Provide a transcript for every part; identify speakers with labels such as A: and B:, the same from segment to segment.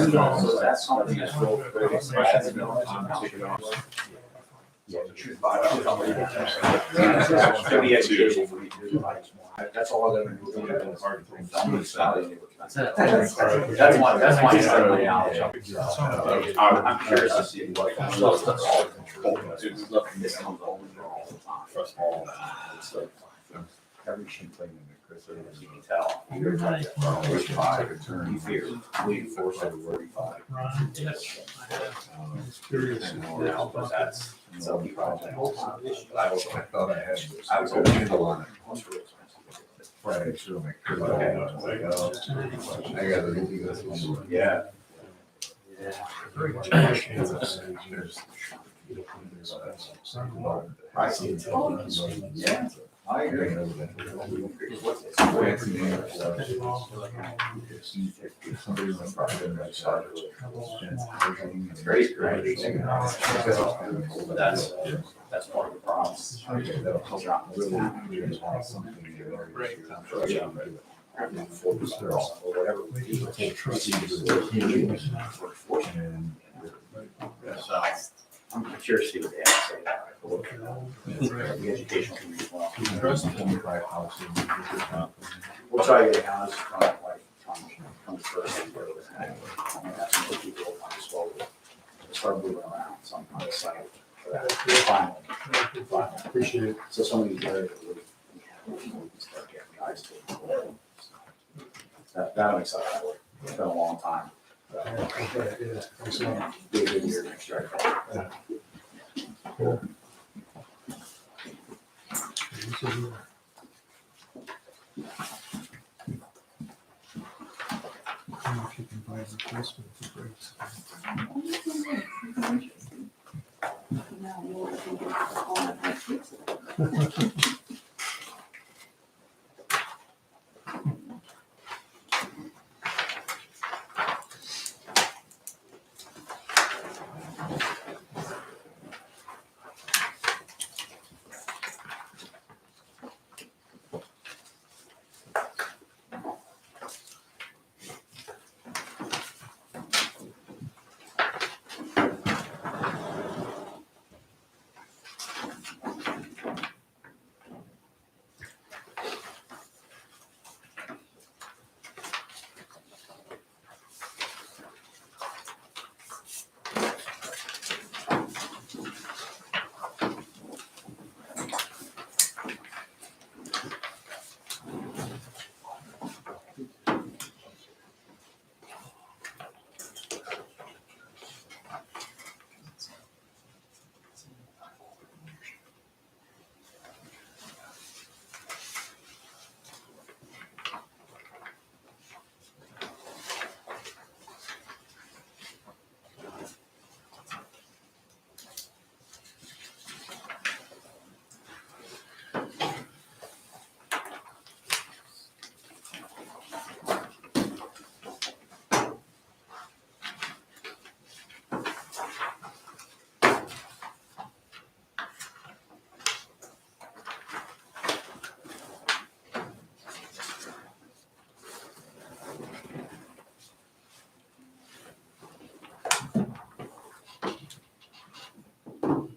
A: So that's something that's real good. That's no time to take it off. Maybe education for you to do. That's all I'm gonna do. That's my reality. I'm curious to see what this comes over all the time. Every sheet playing in the Chris, you can tell. You're right. 45 attorney fear. We force it to 45.
B: Yes. I'm curious.
A: That's so he probably.
C: I thought I had.
A: I was hoping to learn.
C: Right, sure, make sure. I got to do this one.
A: Yeah.
B: Very much.
A: I see it. Yeah. I agree. It's great. That's part of the problem. I'm curious to see what they have to say about it. The education community as well. We'll try to get accounts from like from the first and go with that. That's some people on the slow. Start moving around. So I'm on the site for that. Finally.
B: Appreciate it.
A: So some of these areas we start getting guys to. That I'm excited about. It's been a long time. Be a good year next year.
B: If you can buy replacement for brakes.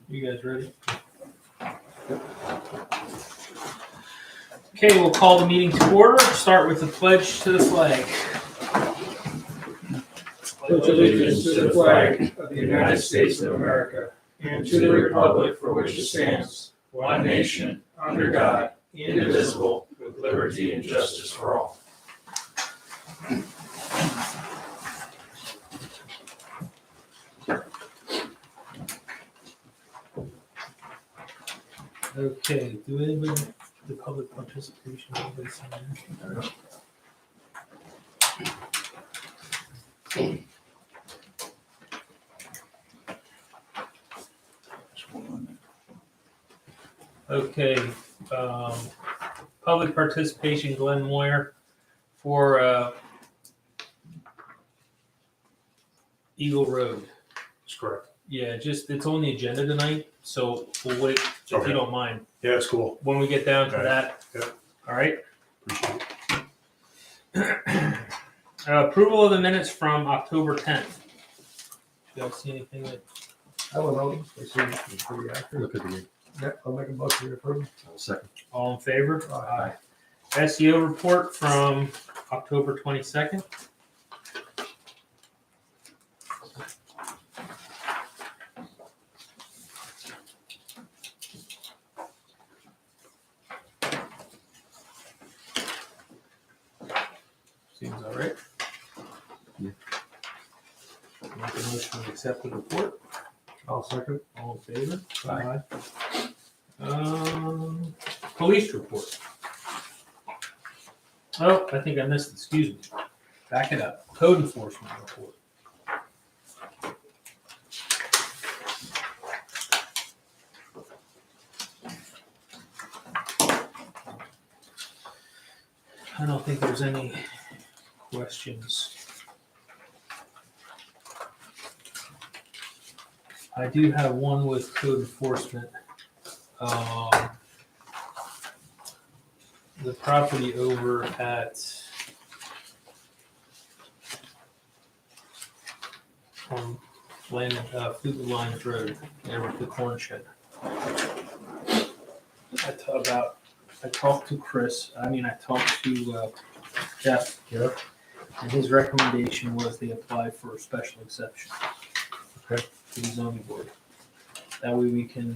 B: You guys ready? Okay, we'll call the meeting to order. Start with the pledge to the flag.
D: Pledge allegiance to the flag of the United States of America and to the republic for which it stands, one nation, under God, indivisible, with liberty and justice for all.
B: Okay, do anybody, the public participation, anybody sign in? Okay, public participation, Glenn Moyer for Eagle Road.
D: That's correct.
B: Yeah, just, it's on the agenda tonight, so we'll wait, if
D: Okay.
B: you don't mind,
D: Yeah, it's cool.
B: when we get down to
D: Okay.
B: that.
D: Yep.
B: All right?
D: Appreciate it.
B: Approval of the minutes from October 10th. You guys see anything that,
E: I will know, they seem to be pretty accurate.
C: Look at the,
E: Yeah, I'll make a motion to approve.
C: second.
B: all in favor?
E: Aye.
B: SEO report from October 22nd. Seems all right.
C: Yeah.
B: Make a motion to accept the report.
E: I'll second.
B: All in favor?
E: Aye.
B: Police report. Oh, I think I missed, excuse me. Back it up. Code enforcement report. I don't think there's any questions. I do have one with code enforcement. The property over at Fleetwood Lines Road, there with the corn shed. I talked to Chris, I talked to Jeff, and his recommendation was they apply for a special exception.
E: Okay.
B: To the zoning board. That way we can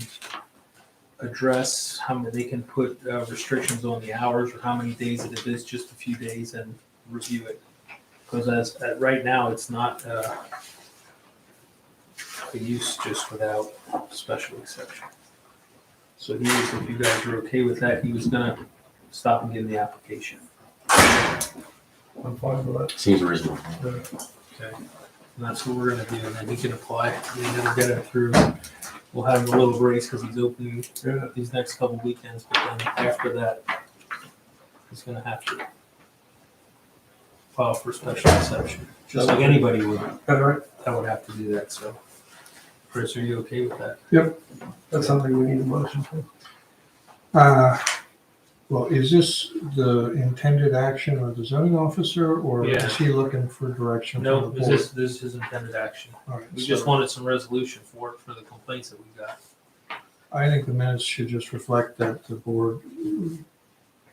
B: address how many, they can put restrictions on the hours or how many days it is, just a few days, and review it. Because right now, it's not a use just without special exception. So he was, if you guys are okay with that, he was gonna stop and give the application.
E: I'm fine with that.
C: Seems reasonable.
B: Okay. And that's what we're gonna do, and then he can apply, we never get it through. We'll have him a little grace because he's opening these next couple weekends, but then after that, he's gonna have to file for special exception, just like anybody would.
E: All right,
B: That would have to do that, so. Chris, are you okay with that?
E: that's something we need a motion for.
F: Well, is this the intended action of the zoning officer, or
B: Yeah.
F: is he looking for direction from
B: No,
F: the
B: this
F: board?
B: is his intended action.
F: All right,
B: We
F: so
B: just wanted some resolution for it, for the complaints that we got.
F: I think the minutes should just reflect that the board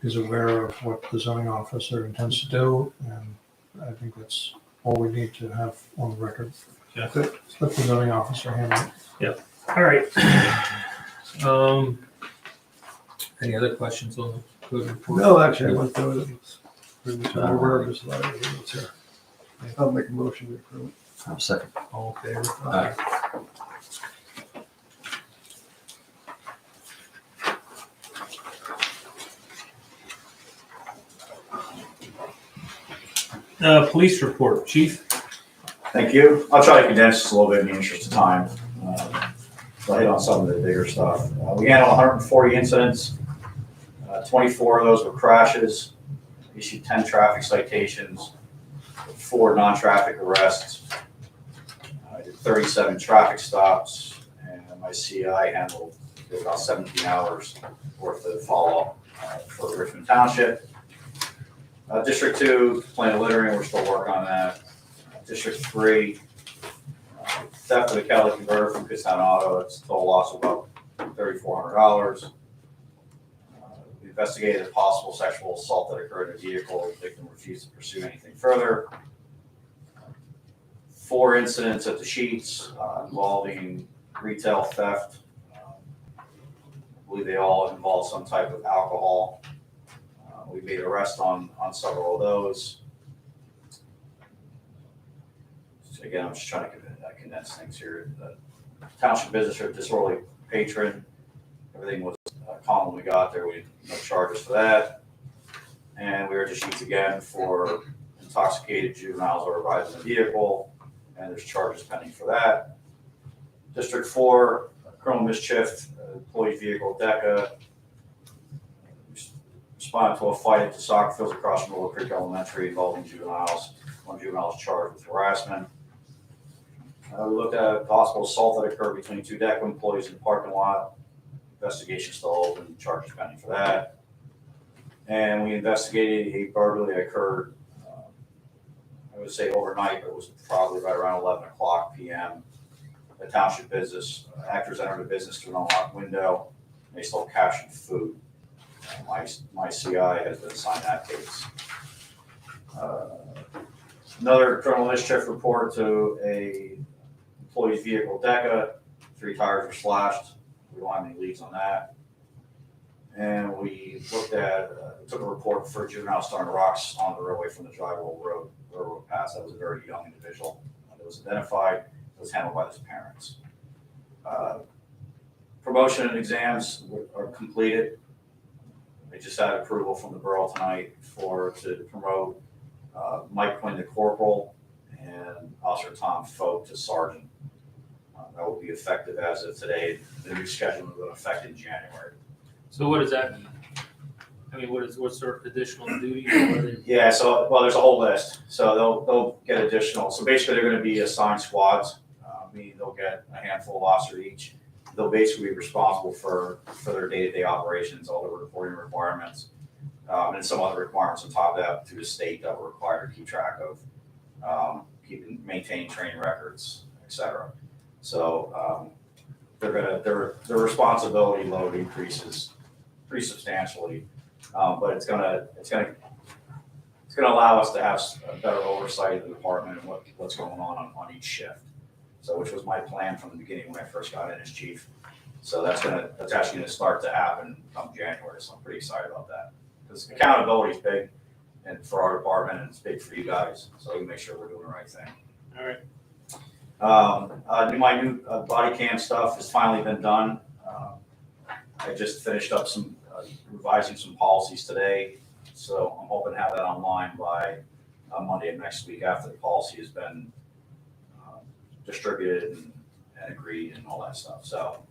F: is aware of what the zoning officer intends to do, and I think that's all we need to have on the record.
B: Yeah.
F: Let the zoning officer handle it.
B: All right. Any other questions on the code report?
E: No, actually, I went through it.
B: Pretty much
E: I'm
B: all
E: aware
B: right.
E: of this letter. It's here. I'll make a motion to approve.
C: I'll second.
B: All in favor?
C: Aye.
B: Police report, chief.
A: Thank you. I'll try to condense this a little bit in the interest of time. I'll hit on some of the bigger stuff. We handled 140 incidents. 24 of those were crashes. Issued 10 traffic citations, 4 non-traffic arrests. I did 37 traffic stops, and my CI handled about 17 hours worth of follow-up for Richmond Township. District 2, complaint of littering, we're still working on that. District 3, theft of the Kelly converter from Kutztown Auto, it's a total loss of about $3,400. We investigated a possible sexual assault that occurred in a vehicle. The victim refused to pursue anything further. 4 incidents at the Sheets involving retail theft. I believe they all involve some type of alcohol. We made arrests on several of those. So again, I'm just trying to condense things here. The township business or disorderly patron, everything was calm when we got there. We had no charges for that. And we were at Sheets again for intoxicated juveniles or riding in the vehicle, and there's charges pending for that. District 4, criminal mischief, employee vehicle DECA. Responded to a fight at the soccer fields across from Willow Creek Elementary involving juveniles. 1 juvenile is charged with harassment. We looked at a possible assault that occurred between 2 DECA employees in the parking lot. Investigation still open, charges pending for that. And we investigated a burglary that occurred going to say overnight, but it was probably right around 11 o'clock PM. The township business, actors entered the business through an unlocked window. They stole cash and food. My CI has been assigned that case. Another criminal mischief report to a employee's vehicle Deca. 3 tires were slashed. We don't have any leads on that. And we looked at, took a report for a juvenile throwing rocks on the roadway from the driveway railroad pass. That was a very young individual. It was identified. It was handled by his parents. Promotion and exams are completed. They just had approval from the borough tonight to promote Mike Quinn to corporal and Officer Tom Folk to sergeant. That will be effective as of today. The new schedule will go into effect in January.
B: So what does that mean? I mean, what sort of additional duties? Or what are they-
A: Yeah, so, well, there's a whole list. So they'll get additional. So basically, they're gonna be assigned squads, meaning they'll get a handful of officers each. They'll basically be responsible for their day-to-day operations, all the reporting requirements, and some other requirements on top of that through the state that we're required to keep track of, maintain training records, et cetera. So their responsibility load increases pretty substantially, but it's gonna allow us to have a better oversight of the department and what's going on each shift. So, which was my plan from the beginning when I first got in as chief. So that's actually gonna start to happen come January. So I'm pretty excited about that because accountability is big, and for our department, and it's big for you guys. So we can make sure we're doing the right thing.
B: All right.
A: My new body cam stuff has finally been done. I just finished up revising some policies today, so I'm hoping to have that online by Monday of next week after the policy has been distributed and agreed and all that stuff. So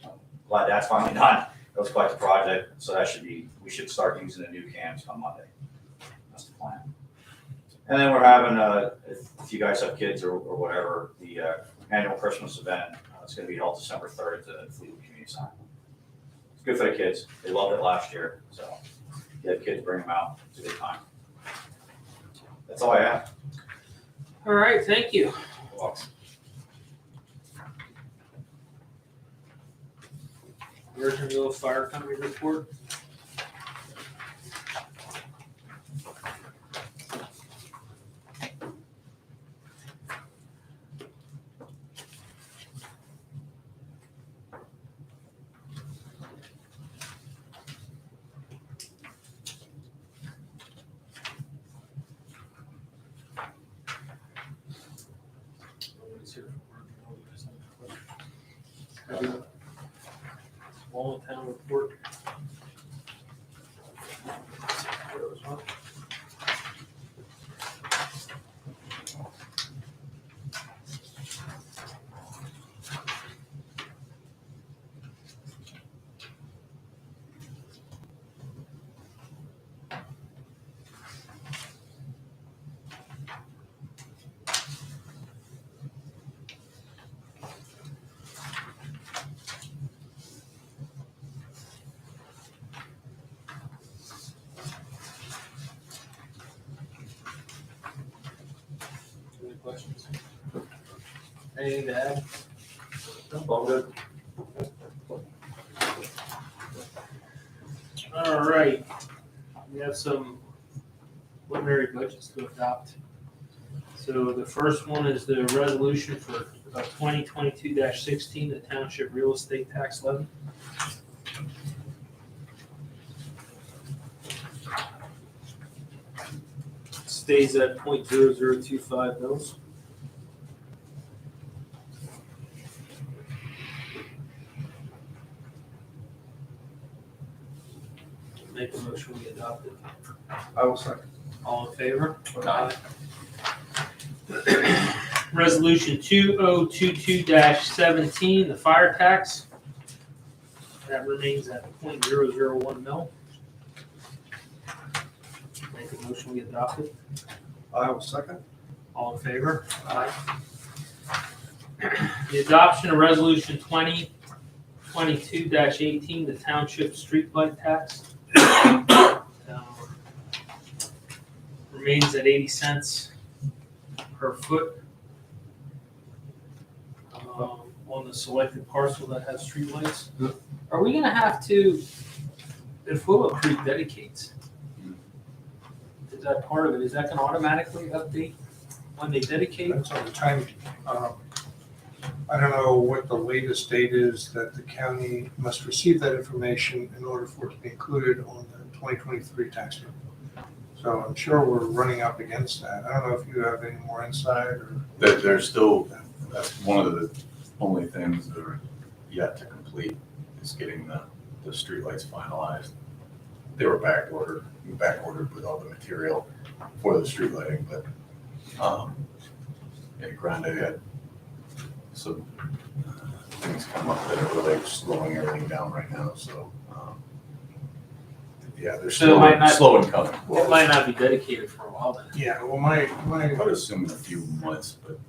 A: I'm glad that's finally done. It was quite the project, so we should start using the new cams on Monday. That's the plan. And then we're having, if you guys have kids or whatever, the annual Christmas event. It's going to be held December 3rd at the Fleetwood Community Center. It's good for the kids. They loved it last year. So if you have kids, bring them out. It's a good time. That's all I have.
B: All right, thank you. Virginville Fire Company report. Small town report. Any questions? Anything to add?
E: All good.
B: All right, we have some preliminary budgets to adopt. So the first one is the resolution for 2022-16, the township real estate tax levy. Stays at 0.0025 mils. Make a motion, we adopt it.
E: I will second.
B: All in favor? Aye. Resolution 2022-17, the fire tax. That remains at 0.001 mil. Make a motion, we adopt it.
E: I will second.
B: All in favor? Aye. The adoption of resolution 2022-18, the township streetlight tax. Remains at 80 cents. per foot on the selected parcel that has streetlights. Are we gonna have to, if Willow Creek dedicates, is that part of it? Is that gonna automatically update when they dedicate?
F: Depends on the timing. I don't know what the latest date is that the county must receive that information in order for it to be included on the 2023 tax bill. So I'm sure we're running up against that. I don't know if you have any more insight or.
G: There's still, that's one of the only things that are yet to complete is getting the streetlights finalized. They were back ordered with all the material for the street lighting, but, yeah, Grande had some things come up that are really slowing everything down right now, so, yeah, they're
B: So it might not-
G: slow and coming.
B: It might not be dedicated for a while then.
F: Yeah, well, my
G: I would assume in a few months, but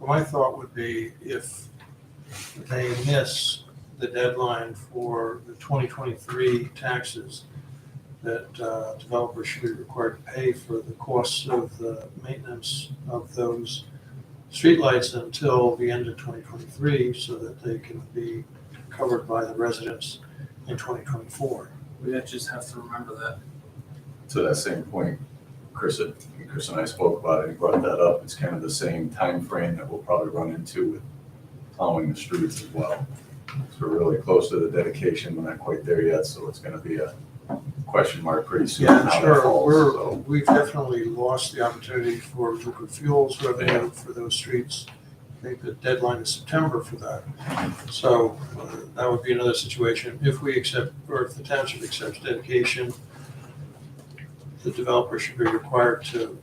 F: my thought would be if they miss the deadline for the 2023 taxes, that developers should be required to pay for the costs of the maintenance of those streetlights until the end of 2023 so that they can be covered by the residents in 2024.
B: We just have to remember that.
G: to that same point, Chris and I spoke about it, he brought that up, it's kind of the same time frame that we'll probably run into with plowing the streets as well. So we're really close to the dedication, we're not quite there yet, so it's gonna be a question mark pretty soon.
F: Yeah, I'm
G: how that
F: sure.
G: falls, so.
F: We've definitely lost the opportunity for liquid fuels revenue for those streets. I think the deadline is September for that. So that would be another situation. If we accept, or if the township accepts dedication, the developer should be required to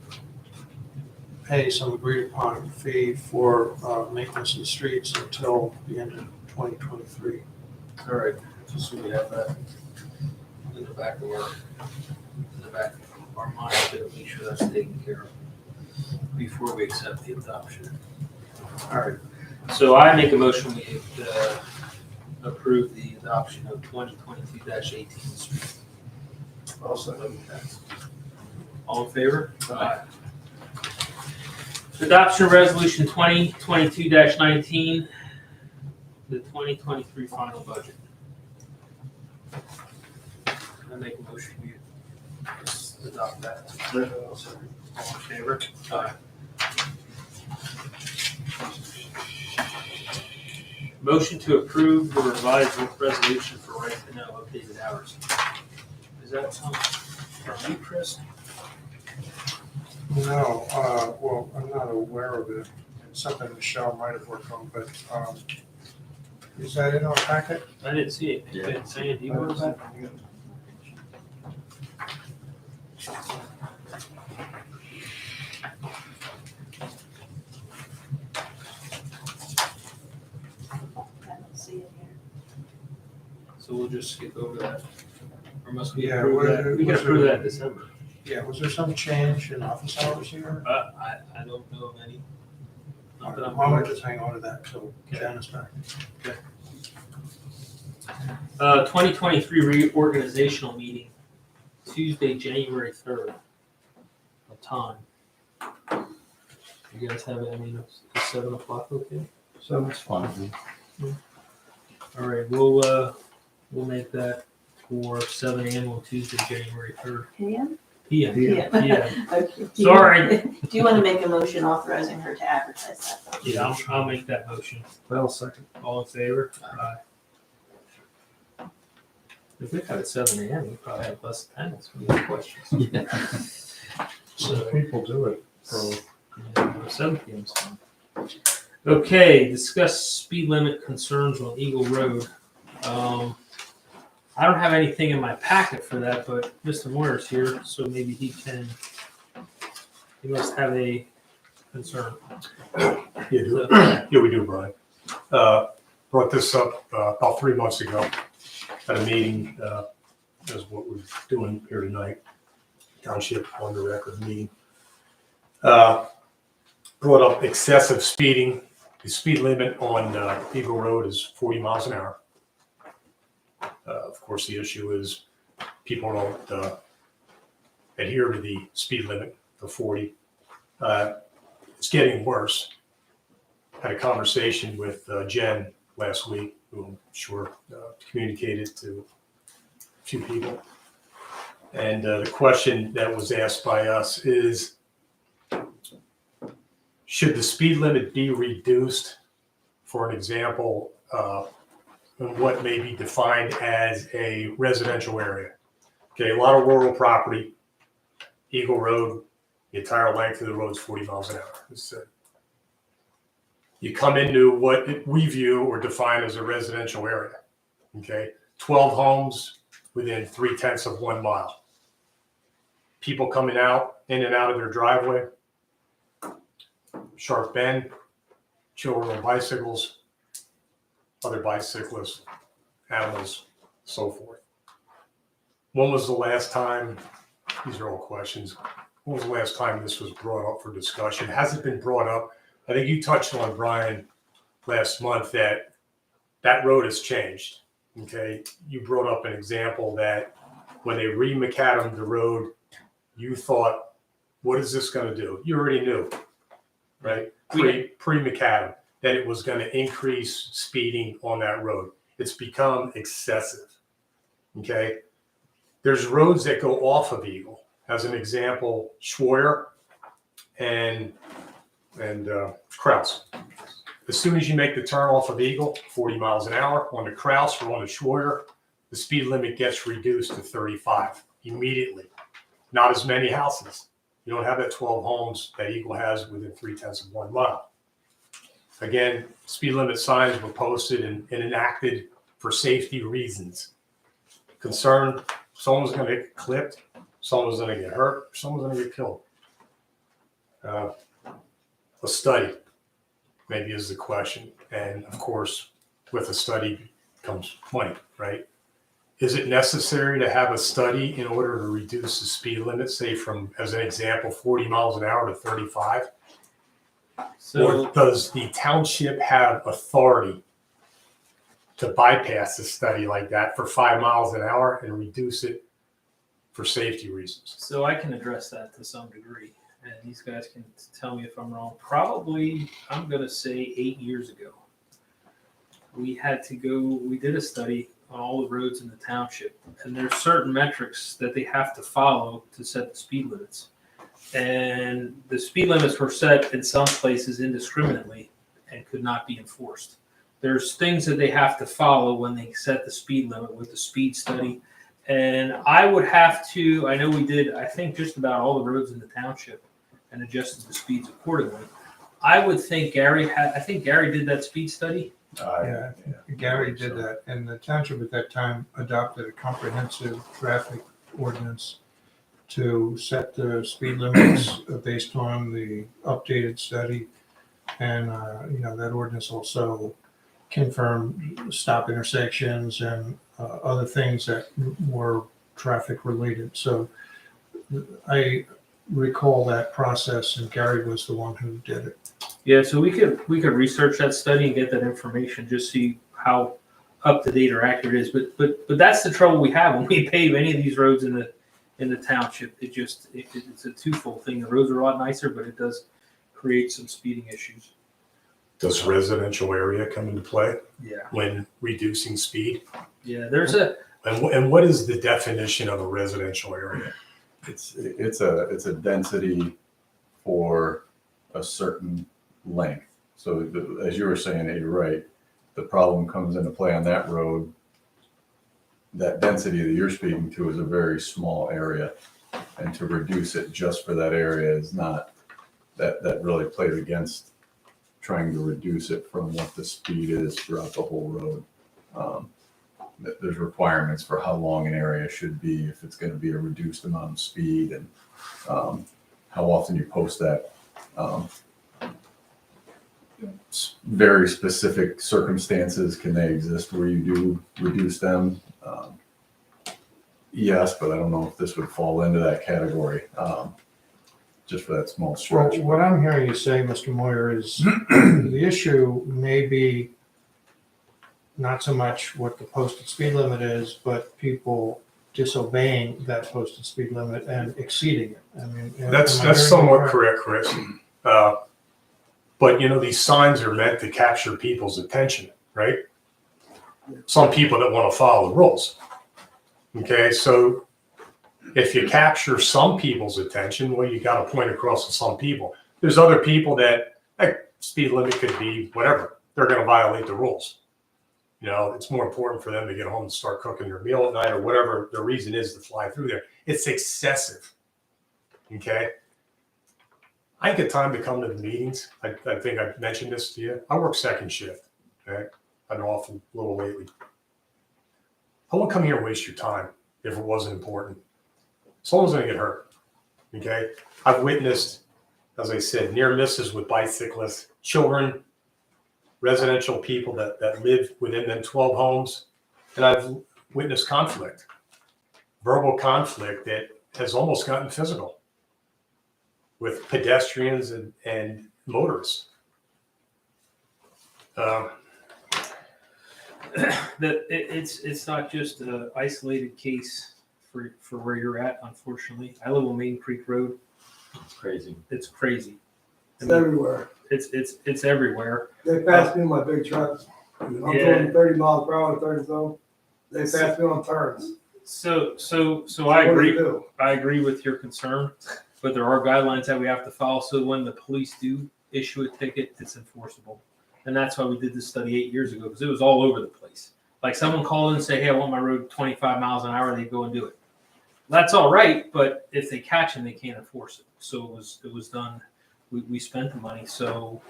F: pay some agreed upon fee for maintenance of the streets until the end of 2023.
B: All right, just so we have that in the back of our mind, to make sure that's taken care of before we accept the adoption. All right, so I make a motion we approve the adoption of 2022-18 street.
E: I'll second.
B: All in favor? Aye. Adoption of resolution 2022-19, the 2023 final budget. I make a motion we adopt that. All in favor? Aye. Motion to approve the revised resolution for right to know updated hours. Is that something from you, Chris?
F: No, well, I'm not aware of it. It's something Michelle might have worked on, but is that in our packet?
B: I didn't see it. You didn't say it. Do you know that?
H: I don't see it here.
B: So we'll just skip over that. Or must we
F: Yeah,
B: approve that? We can approve that in December.
F: Yeah, was there some change in office hours here?
B: I don't know of any. Not that I'm
F: Why don't
B: aware
F: we
B: of.
F: just hang on to that till Janice back?
B: 2023 reorganizational meeting, Tuesday, January 3rd. What time? You guys have it, I mean, it's 7 o'clock, okay?
C: So it's fine.
B: All right, we'll make that for 7 a.m. on Tuesday, January 3rd.
H: PM?
B: PM.
H: Yeah.
B: PM.
H: Okay. Do you-
B: Sorry.
H: Do you want to make a motion authorizing her to advertise that?
B: Yeah, I'll make that motion.
F: Well, second.
B: All in favor? Aye. If we got it 7 a.m., we probably have less attendance. We have questions. So,
F: People do it.
B: So, 7 p.m. is fine. Okay, discuss speed limit concerns on Eagle Road. I don't have anything in my packet for that, but Mr. Moyer's here, so maybe he must have a concern.
I: Yeah, we do, Brian. Brought this up about 3 months ago at a meeting, as what we're doing here tonight, Township on the record meeting. Brought up excessive speeding. The speed limit on Eagle Road is 40 miles an hour. Of course, the issue is people don't adhere to the speed limit of 40. It's it's getting worse. Had a conversation with Jen last week, who I'm sure communicated to a few people. And the question that was asked by us is, should the speed limit be reduced, for an example, in what may be defined as a residential area? Okay, a lot of rural property, Eagle Road, the entire length of the road is 40 miles an hour. You come into what we view or define as a residential area, okay? 12 homes within 3/10 of 1 mile. People coming out, in and out of their driveway, sharp bend, children on bicycles, other bicyclists, animals, so forth. When was the last time, these are all questions, when was the last time this was brought up for discussion? Has it been brought up? I think you touched on, Brian, last month that road has changed, okay? You brought up an example that when they re-macadam the road, you thought, what is this gonna do? You already knew, right? Pre-macadam, that it was gonna increase speeding on that road. It's become excessive, okay? There's roads that go off of Eagle. As an example, Schroyer and Kraus. As soon as you make the turn off of Eagle, 40 miles an hour, on the Kraus or on the Schroyer, the speed limit gets reduced to 35 immediately. Not as many houses. You don't have that 12 homes that Eagle has within 3/10 of 1 mile. Again, speed limit signs were posted and enacted for safety reasons. Concerned someone's going to get clipped, someone's going to get hurt, someone's going to get killed. A study maybe is the question. And of course, with a study comes money, right? Is it necessary to have a study in order to reduce the speed limit, say from, as an example, 40 miles an hour to 35?
B: So
I: Or does the township have authority to bypass a study like that for 5 miles an hour and reduce it for safety reasons?
B: So I can address that to some degree, and these guys can tell me if I'm wrong. Probably, I'm gonna say 8 years ago, we did a study on all the roads in the township, and there's certain metrics that they have to follow to set the speed limits. And the speed limits were set in some places indiscriminately and could not be enforced. There's things that they have to follow when they set the speed limit with the speed study. And I would have to, I know we did, I think just about all the roads in the township and adjusted the speeds accordingly. I would think Gary did that speed study.
F: Yeah, Gary did that, and the township at that time adopted a comprehensive traffic ordinance to set the speed limits based on the updated study. And, that ordinance also confirmed stop intersections and other things that were traffic related. So I recall that process, and Gary was the one who did it.
B: Yeah, so we could research that study and get that information, just see how up to date or accurate it is. But that's the trouble we have when we pave any of these roads in the township. It's a twofold thing. The roads are a lot nicer, but it does create some speeding issues.
I: Does residential area come into play
B: Yeah.
I: when reducing speed?
B: Yeah,
I: And what is the definition of a residential area?
G: It's a density for a certain length. So as you were saying, you're right, the problem comes into play on that road. That density that you're speaking to is a very small area, and to reduce it just for that area is not, that really plays against trying to reduce it from what the speed is throughout the whole road. There's requirements for how long an area should be, if it's going to be a reduced amount of speed, and how often you post that. Very specific circumstances, can they exist where you do reduce them? Yes, but I don't know if this would fall into that category, just for that small
F: Well,
G: stretch.
F: what I'm hearing you say, Mr. Moyer, is the issue may be not so much what the posted speed limit is, but people disobeying that posted speed limit and exceeding it. I mean,
I: That's
F: am I hearing you
I: somewhat
F: right?
I: correct, Chris. But these signs are meant to capture people's attention, right? Some people that want to follow the rules. Okay, so if you capture some people's attention, well, you got to point across to some people. There's other people that, like, speed limit could be whatever. They're going to violate the rules. It's more important for them to get home and start cooking their meal at night or whatever the reason is to fly through there. It's excessive. Okay. I ain't got time to come to the meetings. I think I've mentioned this to you. I work second shift. Okay. I've been off a little lately. I won't come here and waste your time if it wasn't important. Someone's going to get hurt. Okay. I've witnessed, as I said, near misses with bicyclists, children, residential people that live within them 12 homes. And I've witnessed conflict, verbal conflict that has almost gotten physical with pedestrians and motorists.
B: It's not just an isolated case for where you're at, unfortunately. I live on Main Creek Road.
C: It's crazy.
B: It's crazy.
E: It's everywhere.
B: It's everywhere.
E: They pass me in my big trucks. I'm going 30 miles per hour, 30 zone. They pass me on turns.
B: So
E: So
B: I
E: what do
B: agree.
E: you do?
B: I agree with your concern, but there are guidelines that we have to follow. So when the police do issue a ticket, it's enforceable. And that's why we did this study 8 years ago, because it was all over the place. Like someone called in and say, hey, I want my road 25 miles an hour, they go and do it. That's all right, but if they catch them, they can't enforce it. So it was done. We spent the money. So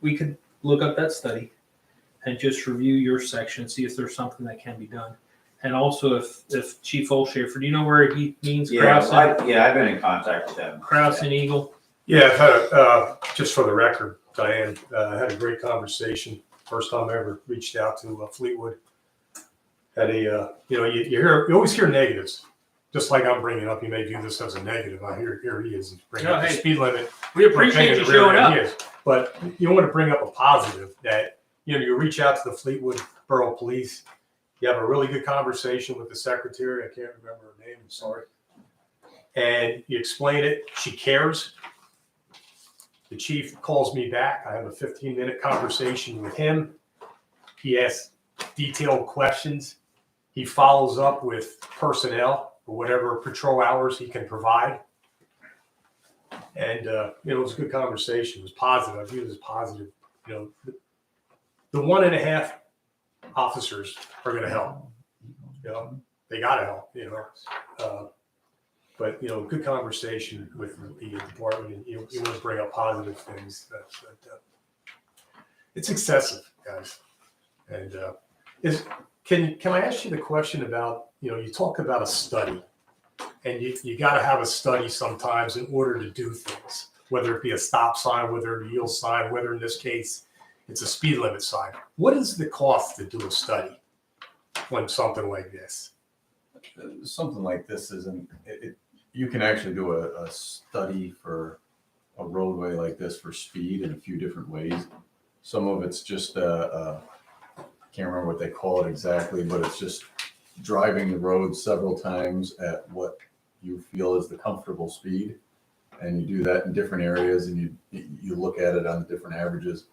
B: we could look up that study and just review your section, see if there's something that can be done. And also if Chief Olshafer, do you know where he means Krause?
A: I've been in contact with them.
B: Krause and Eagle?
I: Yeah, I've had just for the record, Diane, I had a great conversation. First time I ever reached out to Fleetwood. Had a, you always hear negatives. Just like I'm bringing up, you may view this as a negative. Here he is bringing up the speed limit.
B: We appreciate you showing up.
I: But you want to bring up a positive that, you reach out to the Fleetwood Borough Police. You have a really good conversation with the secretary. I can't remember her name. I'm sorry. And you explain it. She cares. The chief calls me back. I have a 15-minute conversation with him. He asks detailed questions. He follows up with personnel or whatever patrol hours he can provide. And, it was a good conversation. It was positive. I view it as positive. The 1.5 officers are going to help. They got to help, but, good conversation with the department, and you want to bring up positive things. It's excessive, guys. And can I ask you the question about, you talk about a study, and you got to have a study sometimes in order to do things, whether it be a stop sign, whether a yield sign, whether in this case it's a speed limit sign. What is the cost to do a study when something like this?
G: Something like this isn't, you can actually do a study for a roadway like this for speed in a few different ways. Some of it's just, I can't remember what they call it exactly, but it's just driving the road several times at what you feel is the comfortable speed. And you do that in different areas, and you look at it on the different averages.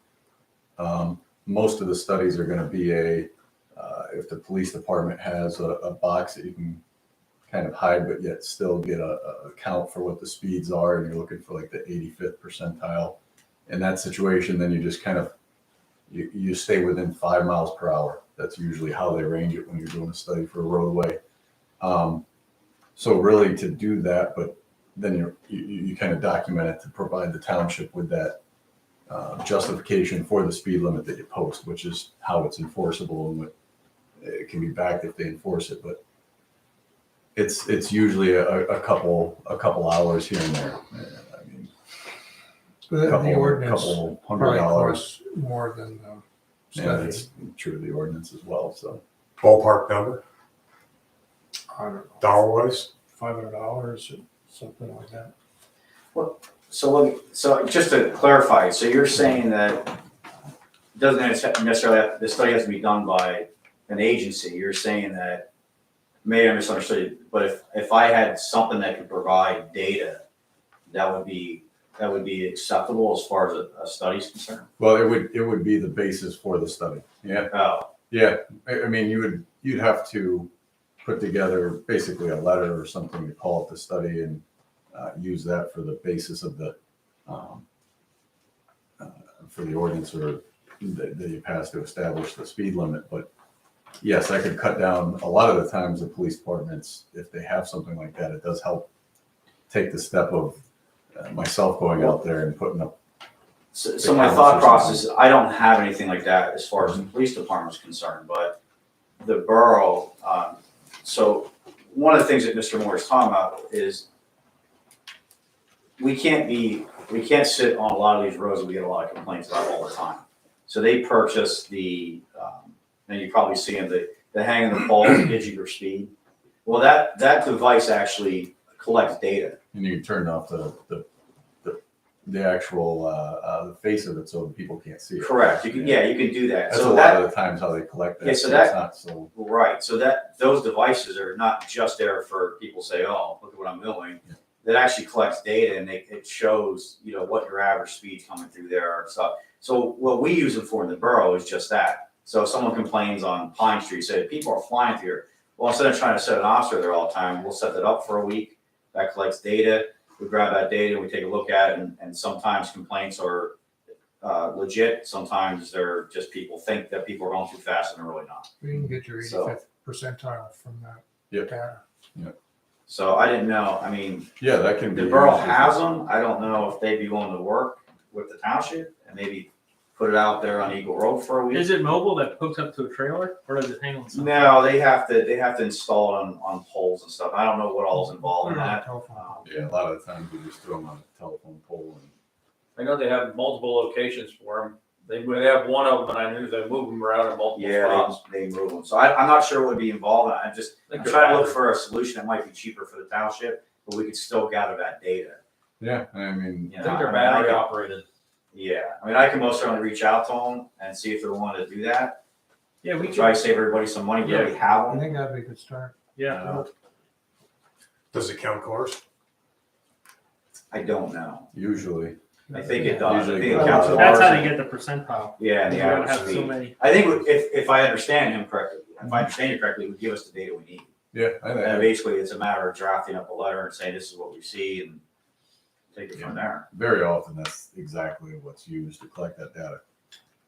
G: Most of the studies are going to be if the police department has a box that you can kind of hide, but yet still get a count for what the speeds are, and you're looking for like the 85th percentile. In that situation, then you just kind of, you stay within 5 miles per hour. That's usually how they range it when you're doing a study for a roadway. So really to do that, but then you kind of document it to provide the township with that justification for the speed limit that you post, which is how it's enforceable, and what it can be backed if they enforce it. But it's usually a couple hours here and there. I mean,
F: The ordinance
G: couple
F: probably
G: $100.
F: costs more than the
G: Yeah,
F: study.
G: that's true of the ordinance as well. So
I: Ballpark number,
F: I don't know,
I: dollar-wise?
F: $500 or something like that.
A: So just to clarify, so you're saying that it doesn't necessarily the study has to be done by an agency. You're saying that, maybe I misunderstood, but if I had something that could provide data that would be that would be acceptable as far as a study's concerned?
G: Well, it would be the basis for the study. Yeah,
A: Oh,
G: yeah. I mean, you'd have to put together basically a letter or something to call it the study and use that for the basis of the for the ordinance or that you pass to establish the speed limit. But yes, I could cut down a lot of the times the police departments, if they have something like that, it does help take the step of myself going out there and putting up.
A: so my thought process is I don't have anything like that as far as the police department's concerned, but the borough, so one of the things that Mr. Moore is talking about is we can't sit on a lot of these roads that we get a lot of complaints about all the time. So they purchase the, and you probably see them, the hang in the pole that gives you your speed. Well, that device actually collects data.
G: And you turn off the actual the face of it so that people can't see it.
A: Correct. You can do that.
G: That's
A: So
G: a
A: that,
G: lot of the times how they collect that.
A: Yeah, so
G: it's not so.
A: right. So those devices are not just there for people to say, oh, look at what I'm doing.
G: Yeah.
A: That actually collects data and it shows, what your average speed coming through there and stuff. So what we use it for in the borough is just that. So if someone complains on Pine Street, say people are flying through here. Well, instead of trying to set an officer there all the time, we'll set that up for a week. That collects data. We grab that data and we take a look at it. And sometimes complaints are legit. Sometimes they're just people think that people are going too fast and they're really not.
F: You can get your
A: So-
F: 85th percentile from that
G: Yep.
F: data.
A: So I didn't know. I mean,
G: Yeah, that can be.
A: the borough has them. I don't know if they'd be willing to work with the township and maybe put it out there on Eagle Road for a week.
B: Is it mobile that hooks up to a trailer, or does it hang on something?
A: No, they have to install it on poles and stuff. I don't know what all's involved in
F: Put it on a
A: that.
F: telephone.
G: Yeah, a lot of the times we just throw them on a telephone pole and.
D: I know they have multiple locations for them. They have one of them, and I knew they move them around in multiple
A: Yeah,
D: spots.
A: they move them. So I'm not sure what would be involved. I'm trying to look for a solution that might be cheaper for the township, but we could still gather that data.
G: Yeah, I mean,
A: You
D: I
A: know,
D: think they're
A: I
D: battery
A: can-
D: operated.
A: Yeah, I mean, I can most certainly reach out to them and see if they're willing to do that.
B: Yeah, we
A: Try
B: can.
A: to save everybody some money. We
B: Yeah.
A: already have
F: I
A: them.
F: think that'd be a good start.
B: Yeah.
I: Does it count cars?
A: I don't know.
G: usually.
A: I think it does. I think it
G: Usually-
A: counts.
B: That's how
A: as-
B: they get the percentile.
A: Yeah, and the
B: You gotta
A: average
B: have so
A: speed.
B: many.
A: I think if I understand him correctly, it would give us the data we need.
G: Yeah, I
A: And
G: think
A: basically, it's a matter of drafting up a letter and saying, this is what we see, and take it from there.
G: very often that's exactly what's used to collect that data.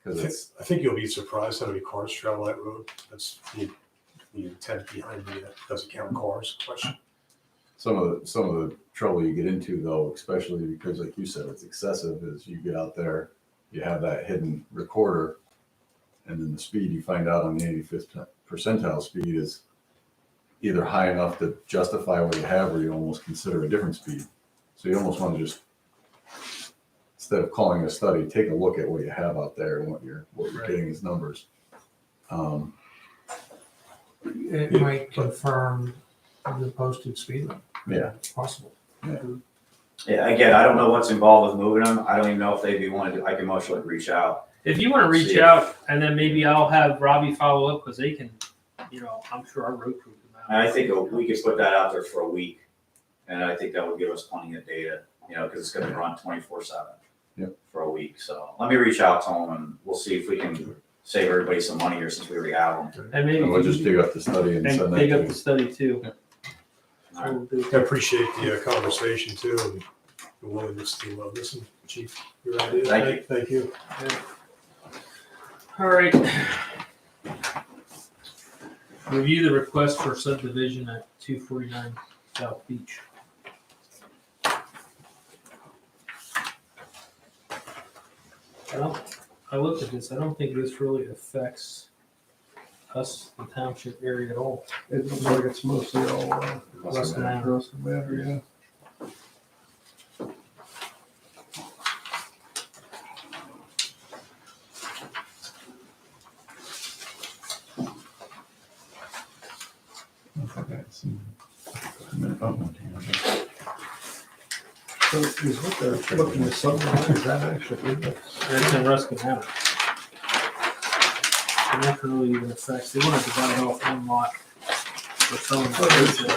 G: Because it's,
I: I think you'll be surprised how many cars travel that road. That's the intent behind the, does it count cars question.
G: some of the trouble you get into though, especially because like you said, it's excessive, is you get out there, you have that hidden recorder, and then the speed you find out on the 85th percentile speed is either high enough to justify what you have, or you almost consider a different speed. So you almost want to just, instead of calling a study, take a look at what you have out there and what you're getting as numbers.
F: It might confirm the posted speed limit.
G: Yeah.
F: It's possible.
A: Yeah, again, I don't know what's involved with moving them. I don't even know if they'd be willing to, I can most likely reach out.
B: If you want to reach
A: See.
B: out, and then maybe I'll have Robbie follow up, because they can, I'm sure our road crew can.
A: And I think we could put that out there for a week, and I think that would give us plenty of data, because it's gonna run 24/7.
G: Yep.
A: For a week, so let me reach out to them and we'll see if we can save everybody some money here since we already have them.
B: And maybe
G: And we'll just dig up the study and send
B: and
G: that
B: dig up
G: to
B: the
G: you.
B: study too.
G: Yep.
B: So we'll do.
I: I appreciate the conversation too, and the willingness to listen, Chief. Your idea.
A: Thank you.
I: Thank you.
B: All right. Review the request for subdivision at 249 South Beach. I looked at this. I don't think this really affects us, the township area at all.
E: It looks like it's mostly all,
B: Less than that.
E: gross matter, yeah. So is what they're looking to subdivide, is that actually legal?
B: It's in Ruskin County. And that really even affects, they want to divide it off one lot. for someone.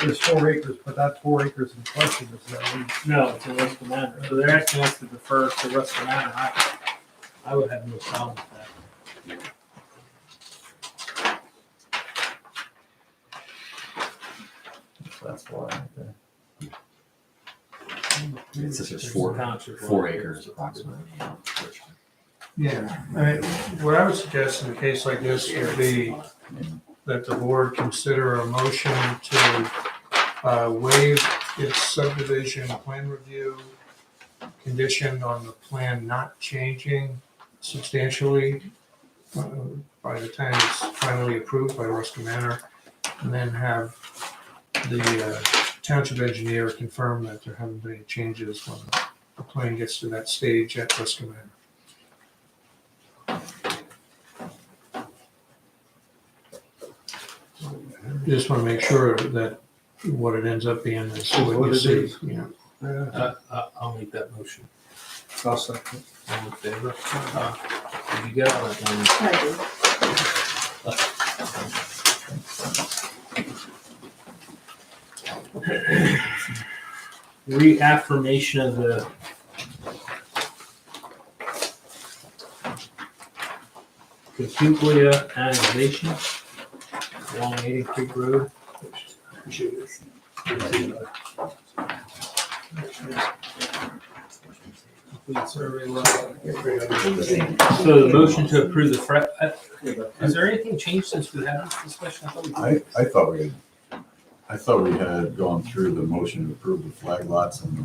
F: There's 4 acres, but that 4 acres in question is that
B: No, it's in West Manor, so they're asking us to defer to West Manor. I would have no problem with that.
C: That's why. It says it's
B: Township.
C: 4 acres approximately.
F: Yeah, I mean, what I would suggest in a case like this would be that the board consider a motion to waive its subdivision plan review conditioned on the plan not changing substantially by the time it's finally approved by Ruskin Manor, and then have the township engineer confirm that there haven't been any changes when the plan gets to that stage at Ruskin Manor. You just want to make sure that what it ends up being is what you see, you know.
B: I'll make that motion.
F: I'll second.
B: All in favor? You got all that one.
H: I do.
B: Reaffirmation of the Catuplia annexation along 80 Creek Road. Complete survey level. So the motion to approve the has there anything changed since we had this discussion?
G: I thought we had gone through the motion to approve the flag lots and the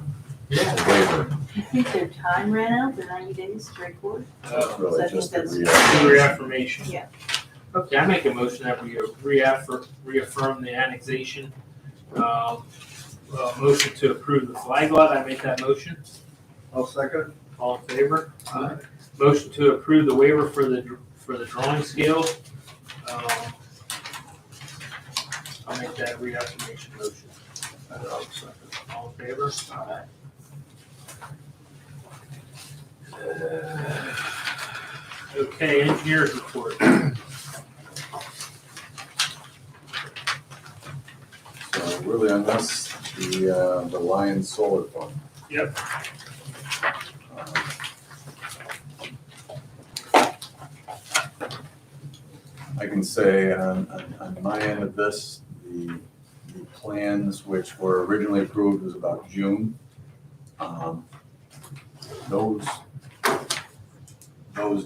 G: waiver.
H: I think their time ran out, the 90 days to record.
G: It's really
H: So I
G: just
H: think
G: a
H: that's-
B: Reaffirmation.
H: Yeah.
B: Okay, I make a motion that we reaffirm the annexation. Motion to approve the flag lot, I make that motion.
E: I'll second.
B: All in favor? Motion to approve the waiver for the drawing scale. I'll make that reaffirmation motion. All in favor? Okay, engineers report.
G: So really on this, the Lions Solar Fund.
B: Yep.
G: I can say on my end of this, the plans which were originally approved was about June. Those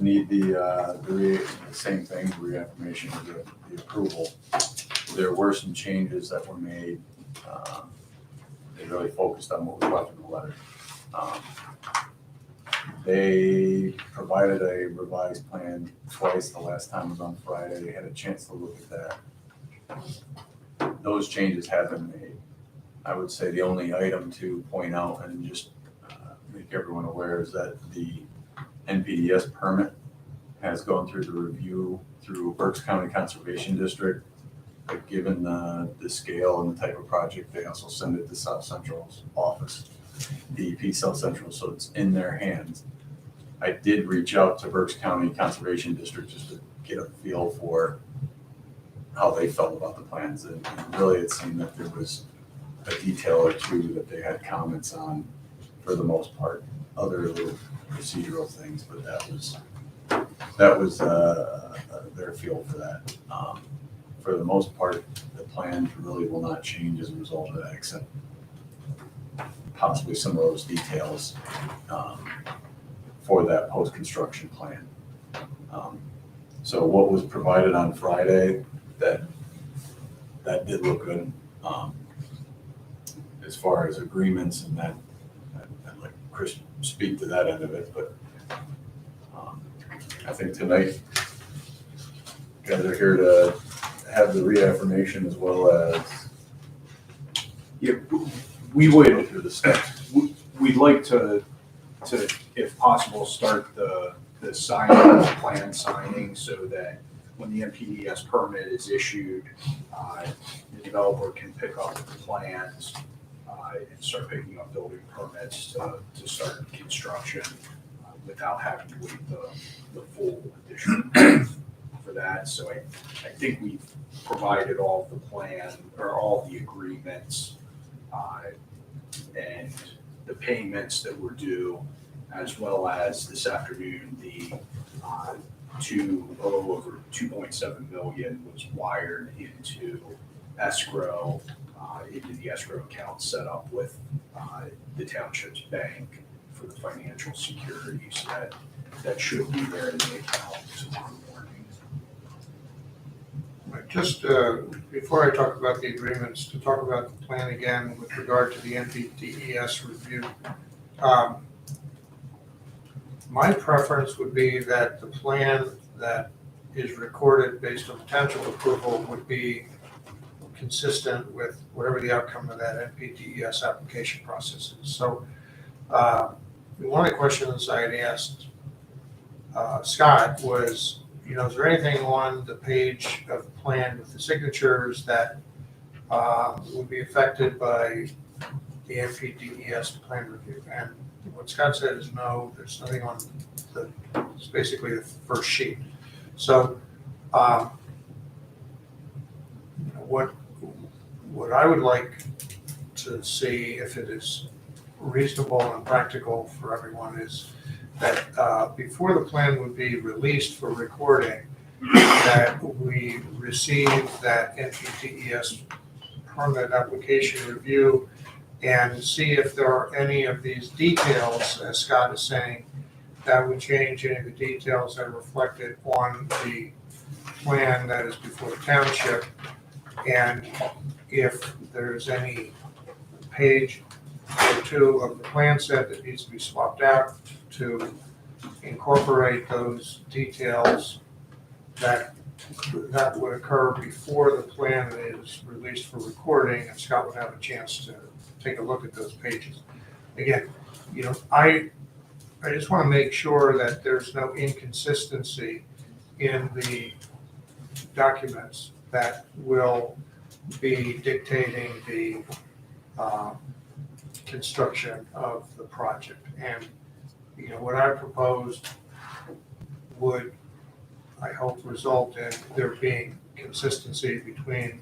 G: need the same thing, reaffirmation of the approval. There were some changes that were made. They really focused on what was left in the letter. They provided a revised plan twice. The last time was on Friday. They had a chance to look at that. Those changes have been made. I would say the only item to point out and just make everyone aware is that the NPDES permit has gone through the review through Berks County Conservation District. But given the scale and the type of project, they also send it to South Central's office, DEP South Central, so it's in their hands. I did reach out to Berks County Conservation District just to get a feel for how they felt about the plans. And really it seemed that there was a detail or two that they had comments on for the most part, other little procedural things, but that was their feel for that. For the most part, the plan really will not change as a result of that, except possibly some of those details for that post-construction plan. So what was provided on Friday, that did look good. As far as agreements and that, I'd like Chris to speak to that end of it, but I think tonight, you guys are here to have the reaffirmation as well as
A: We would,
G: go through the steps.
A: we'd like to, if possible, start the signing, plan signing, so that when the NPDES permit is issued, the developer can pick up the plans and start picking up building permits to start construction without having to wait the full addition for that.
D: that, so I think we've provided all the plan, or all the agreements, and the payments that were due, as well as this afternoon, the, 2.7 million was wired into escrow, into the escrow account set up with, the township's bank for the financial securities that should be there in the account tomorrow morning.
F: Just before I talk about the agreements, to talk about the plan again with regard to the NPDES review. My preference would be that the plan that is recorded based on the township approval would be consistent with whatever the outcome of that NPDES application process is. So one of the questions I had asked Scott was, is there anything on the page of the plan with the signatures that would be affected by the NPDES plan review? And what Scott said is no, there's nothing on it's basically the first sheet. So what I would like to see, if it is reasonable and practical for everyone, is that before the plan would be released for recording, that we receive that NPDES permit application review and see if there are any of these details, as Scott is saying, that would change any of the details that are reflected on the plan that is before the township. And if there's any page or two of the plan set that needs to be swapped out to incorporate those details that would occur before the plan is released for recording, and Scott would have a chance to take a look at those pages. Again, I just want to make sure that there's no inconsistency in the documents that will be dictating the construction of the project. And what I proposed would, I hope, result in there being consistency between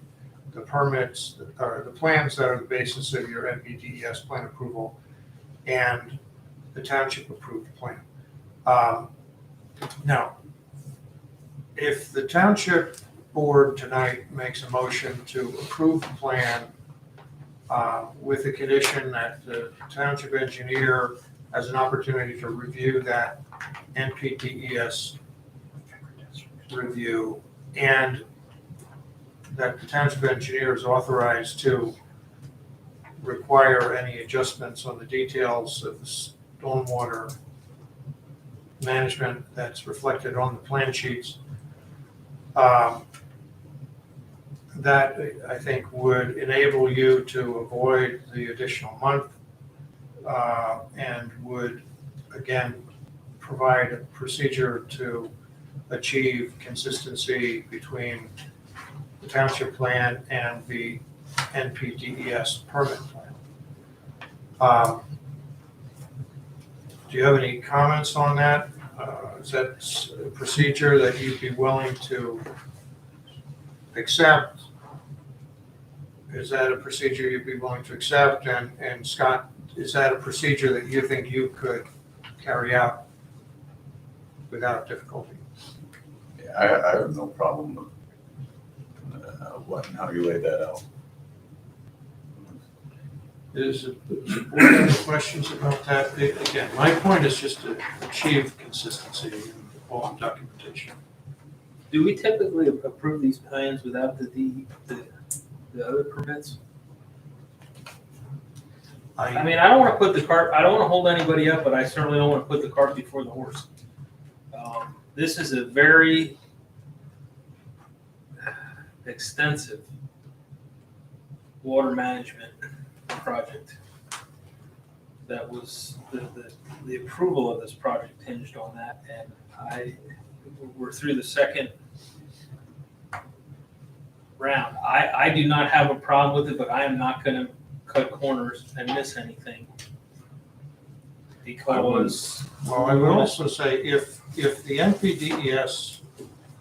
F: the permits, or the plans that are the basis of your NPDES plan approval and the township approved plan. Now, if the township board tonight makes a motion to approve the plan with the condition that the township engineer has an opportunity to review that NPDES review, and that the township engineer is authorized to require any adjustments on the details of the stormwater management that's reflected on the plan sheets, that I think would enable you to avoid the additional month and would, again, provide a procedure to achieve consistency between the township plan and the NPDES permit plan. Do you have any comments on that? Is that a procedure that you'd be willing to accept? Is that a procedure you'd be willing to accept? And Scott, is that a procedure that you think you could carry out without difficulty?
G: Yeah, I have no problem with how you laid that out.
F: Does the board have any questions about that? Again, my point is just to achieve consistency in all documentation.
B: Do we typically approve these plans without the other permits? I mean, I don't want to put the cart, I don't want to hold anybody up, but I certainly don't want to put the cart before the horse. This is a very extensive water management project. That was, the approval of this project hinged on that, and we're through the second round. I do not have a problem with it, but I am not gonna cut corners and miss anything. Because.
F: Well, I would also say if the NPDES,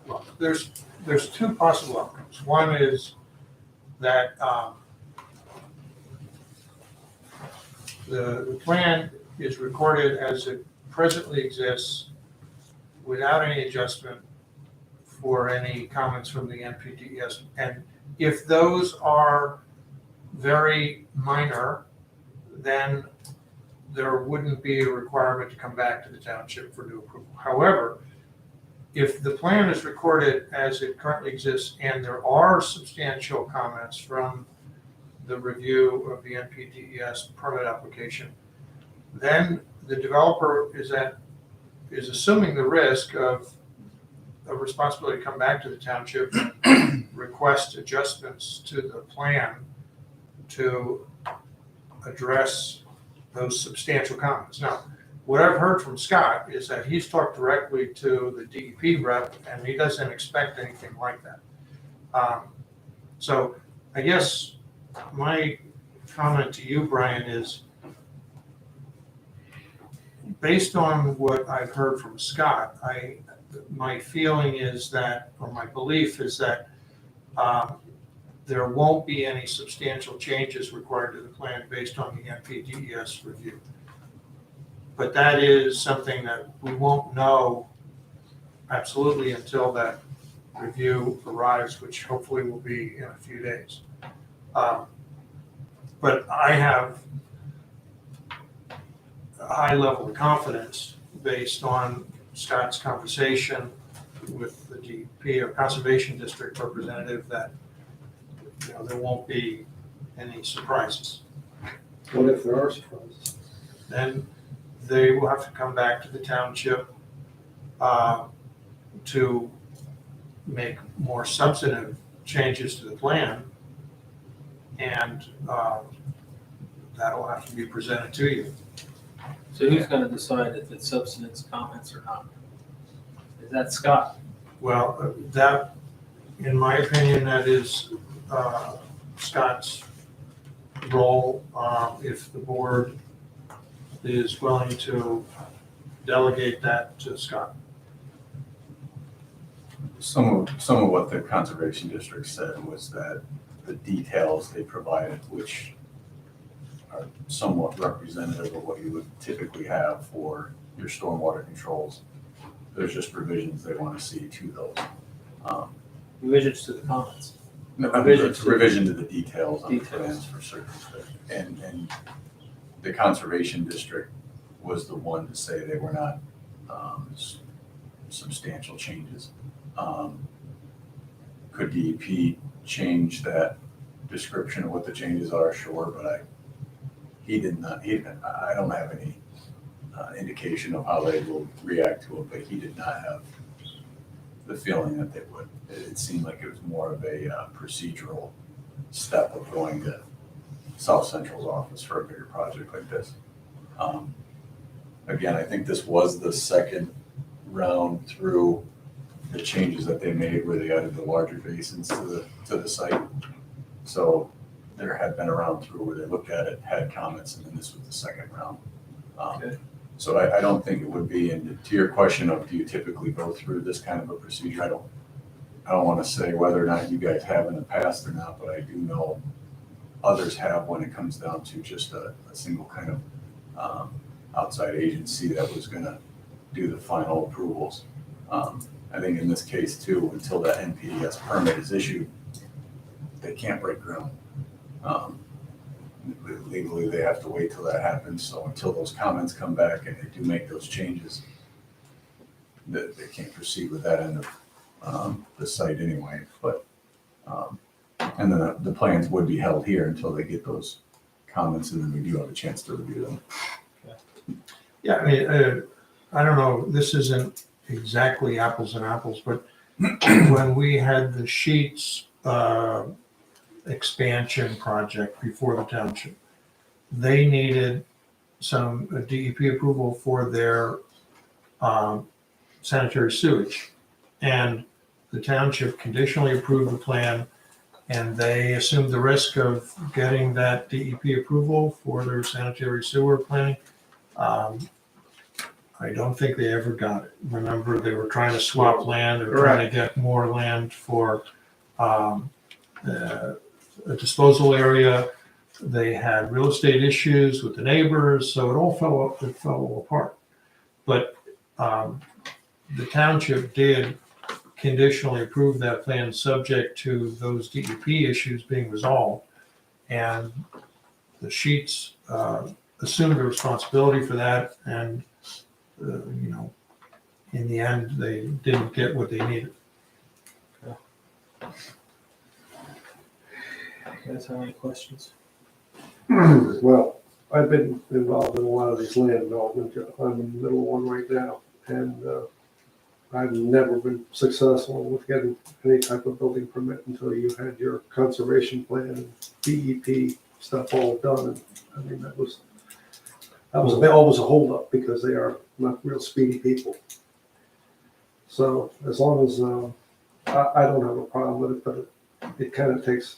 F: well, there's there's two possible outcomes. One is that the plan is recorded as it presently exists without any adjustment for any comments from the NPDES. And if those are very minor, then there wouldn't be a requirement to come back to the township for new approval. However, if the plan is recorded as it currently exists and there are substantial comments from the review of the NPDES permit application, then the developer is assuming the risk of a responsibility to come back to the township and request adjustments to the plan to address those substantial comments. Now, what I've heard from Scott is that he's talked directly to the DEP rep and he doesn't expect anything like that. So I guess my comment to you, Brian, is based on what I've heard from Scott, my feeling is that, or my belief is that there won't be any substantial changes required to the plan based on the NPDES review. But that is something that we won't know absolutely until that review arrives, which hopefully will be in a few days. But I have a high level of confidence based on Scott's conversation with the DEP or Conservation District representative that there won't be any surprises.
E: What if there are surprises?
F: Then they will have to come back to the township to make more substantive changes to the plan. And that'll have to be presented to you.
B: So who's gonna decide if it's substance comments or not? Is that Scott?
F: Well, that, in my opinion, that is Scott's role. If the board is willing to delegate that to Scott.
G: Some of what the Conservation District said was that the details they provided, which are somewhat representative of what you would typically have for your stormwater controls, there's just revisions they want to see to those.
B: Revisions to the comments.
G: No,
B: Revisions
G: it's a revision to the details on the
B: Details.
G: plans for certain things. And the Conservation District was the one to say they were not substantial changes. Could DEP change that description of what the changes are? Sure, but I don't have any indication of how they will react to it, but he did not have the feeling that they would. It seemed like it was more of a procedural step of going to South Central's office for a bigger project like this. Again, I think this was the second round through the changes that they made where they added the larger basins to the site. So there had been a round through where they looked at it, had comments, and then this was the second round.
B: Okay.
G: So I don't think it would be, and to your question of do you typically go through this kind of a procedure, I don't want to say whether or not you guys have in the past or not, but I do know others have when it comes down to just a single kind of outside agency that was going to do the final approvals. I think in this case too, until that NPDES permit is issued, they can't break ground. Legally, they have to wait till that happens. So until those comments come back and they do make those changes, they can't proceed with that end of the site anyway. But and then the plans would be held here until they get those comments, and then we do have a chance to review them.
F: Yeah, I mean, I don't know, this isn't exactly apples and apples, but when we had the Sheets expansion project before the township, they needed some DEP approval for their sanitary sewage. And the township conditionally approved the plan, and they assumed the risk of getting that DEP approval for their sanitary sewer planning. I don't think they ever got it. Remember, they were trying to swap land, or trying to get more land for a disposal area. They had real estate issues with the neighbors, so it fell apart. But the township did conditionally approve that plan subject to those DEP issues being resolved. And the Sheets assumed the responsibility for that, and in the end, they didn't get what they needed.
B: You guys have any questions?
E: Well, I've been involved in a lot of these land development. I'm in the middle of one right now, and I've never been successful with getting any type of building permit until you had your conservation plan and DEP stuff all done. And I mean, that was always a holdup because they are not real speedy people. So as long as I don't have a problem with it, but it kind of takes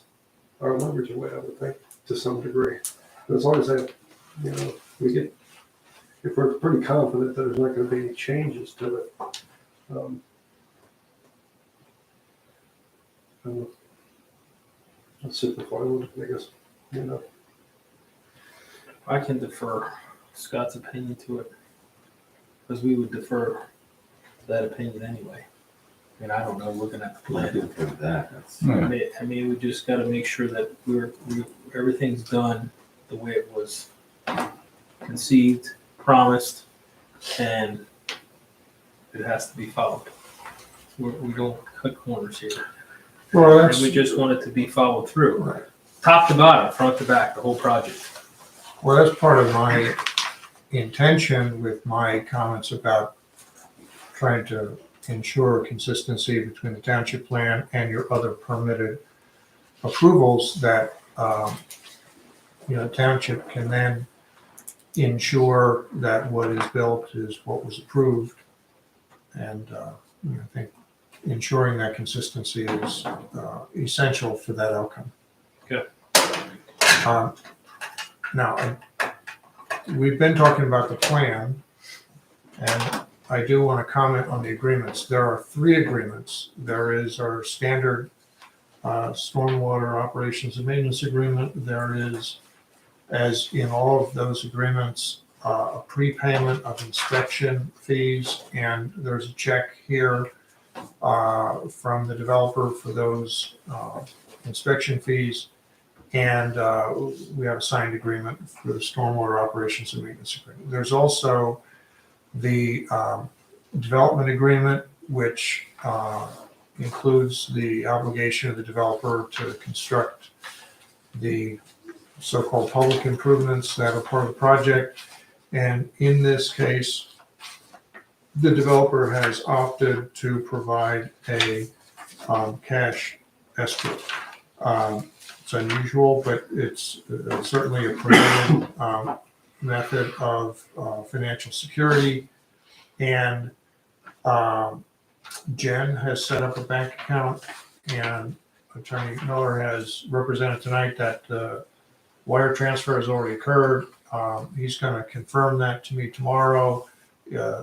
E: our leverage away, I would think, to some degree. But as long as that, if we're pretty confident that there's not going to be any changes to it, that's super fine, I guess,
B: I can defer Scott's opinion to it, because we would defer to that opinion anyway. I mean, I don't know, looking at the
C: I
B: plan.
C: did think that. That's,
B: I mean, we just gotta make sure that everything's done the way it was conceived, promised, and it has to be followed. We don't cut corners here.
F: Well,
B: And we just want it to be followed through,
F: right.
B: top to bottom, front to back, the whole project.
F: Well, that's part of my intention with my comments about trying to ensure consistency between the township plan and your other permitted approvals, that township can then ensure that what is built is what was approved. And I think ensuring that consistency is essential for that outcome.
B: Okay.
F: Now, we've been talking about the plan, and I do want to comment on the agreements. There are 3 agreements. There is our standard stormwater operations and maintenance agreement. There is, as in all of those agreements, a prepayment of inspection fees, and there's a check here from the developer for those inspection fees. And we have a signed agreement for the stormwater operations and maintenance agreement. There's also the development agreement, which includes the obligation of the developer to construct the so-called public improvements that are part of the project. And in this case, the developer has opted to provide a cash escrow. It's unusual, but it's certainly a permitted method of financial security. And Jen has set up a bank account, and Attorney Miller has represented tonight that the wire transfer has already occurred. He's going to confirm that to me tomorrow.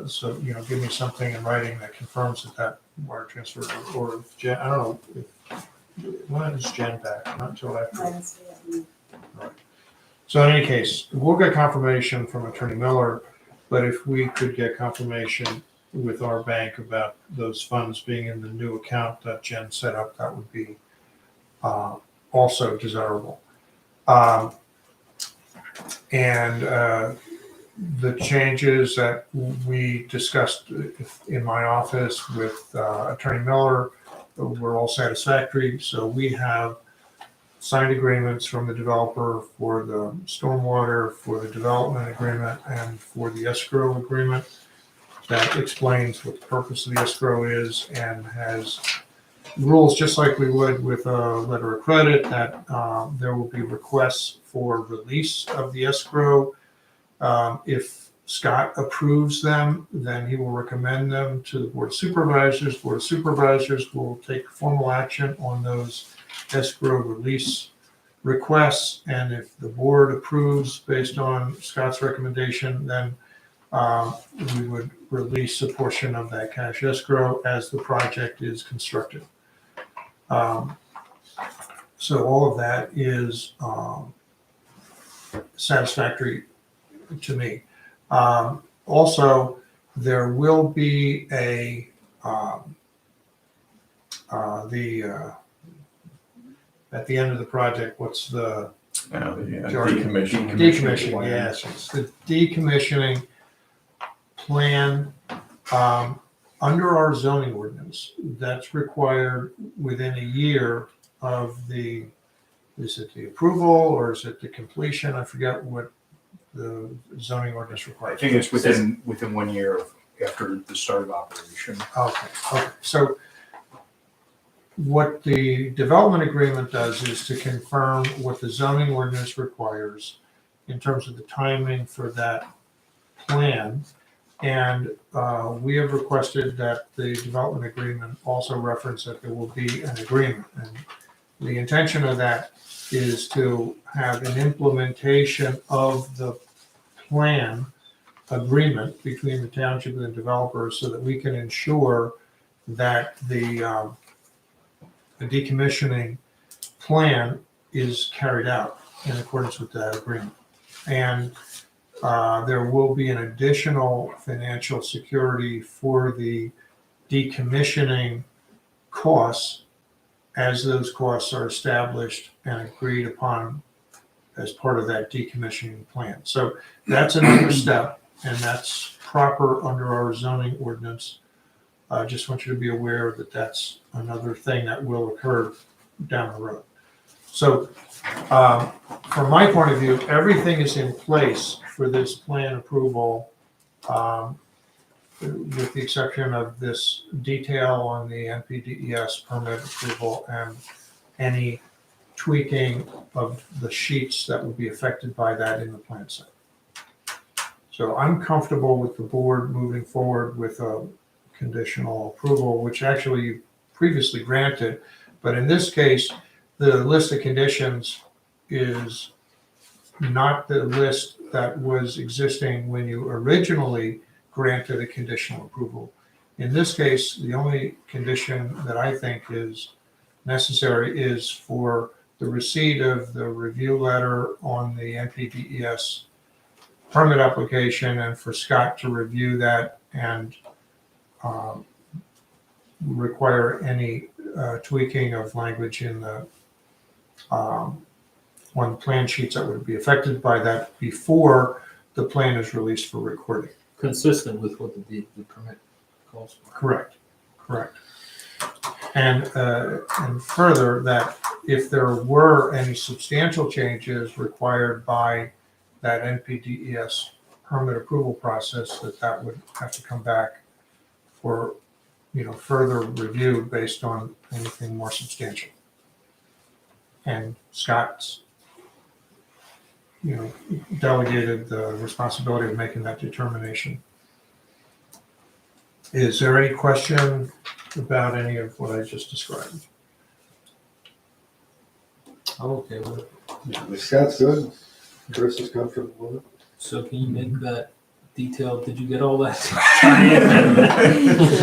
F: So, give me something in writing that confirms that wire transfer, or if Jen, I don't know, when is Jen back? Not until after. So in any case, we'll get confirmation from Attorney Miller, but if we could get confirmation with our bank about those funds being in the new account that Jen set up, that would be also desirable. And the changes that we discussed in my office with Attorney Miller were all satisfactory. So we have signed agreements from the developer for the stormwater, for the development agreement, and for the escrow agreement that explains what the purpose of the escrow is and has rules, just like we would with a letter of credit, that there will be requests for release of the escrow. If Scott approves them, then he will recommend them to the Board of Supervisors. Board of Supervisors will take formal action on those escrow release requests. And if the board approves based on Scott's recommendation, then we would release a portion of that cash escrow as the project is constructed. So all of that is satisfactory to me. Also, there will be a at the end of the project, what's the
G: Decommission.
F: decommissioning? Yes, it's the decommissioning plan. Under our zoning ordinance, that's required within a year of is it the approval or is it the completion? I forget what the zoning ordinance
J: I
F: requires.
J: think it's within 1 year after the start of operation.
F: Okay. So what the development agreement does is to confirm what the zoning ordinance requires in terms of the timing for that plan. And we have requested that the development agreement also reference that there will be an agreement. And the intention of that is to have an implementation of the plan agreement between the township and the developers so that we can ensure that the decommissioning plan is carried out in accordance with that agreement. And there will be an additional financial security for the decommissioning costs as those costs are established and agreed upon as part of that decommissioning plan. So that's another step, and that's proper under our zoning ordinance. I just want you to be aware that that's another thing that will occur down the road. So from my point of view, everything is in place for this plan approval, with the exception of this detail on the NPDES permit approval and any tweaking of the sheets that would be affected by that in the plan set. So I'm comfortable with the board moving forward with a conditional approval, which actually you previously granted. But in this case, the list of conditions is not the list that was existing when you originally granted a conditional approval. In this case, the only condition that I think is necessary is for the receipt of the review letter on the NPDES permit application and for Scott to review that and require any tweaking of language in the on the plan sheets that would be affected by that before the plan is released for recording.
B: Consistent with what the permit calls for.
F: Correct. And further, that if there were any substantial changes required by that NPDES permit approval process, that would have to come back for, further review based on anything more substantial. And Scott's, delegated the responsibility of making that determination. Is there any question about any of what I just described?
B: I'm okay with it.
E: Scott's good. Chris is comfortable with it.
B: So can you make that detailed? Did you get all that?
H: So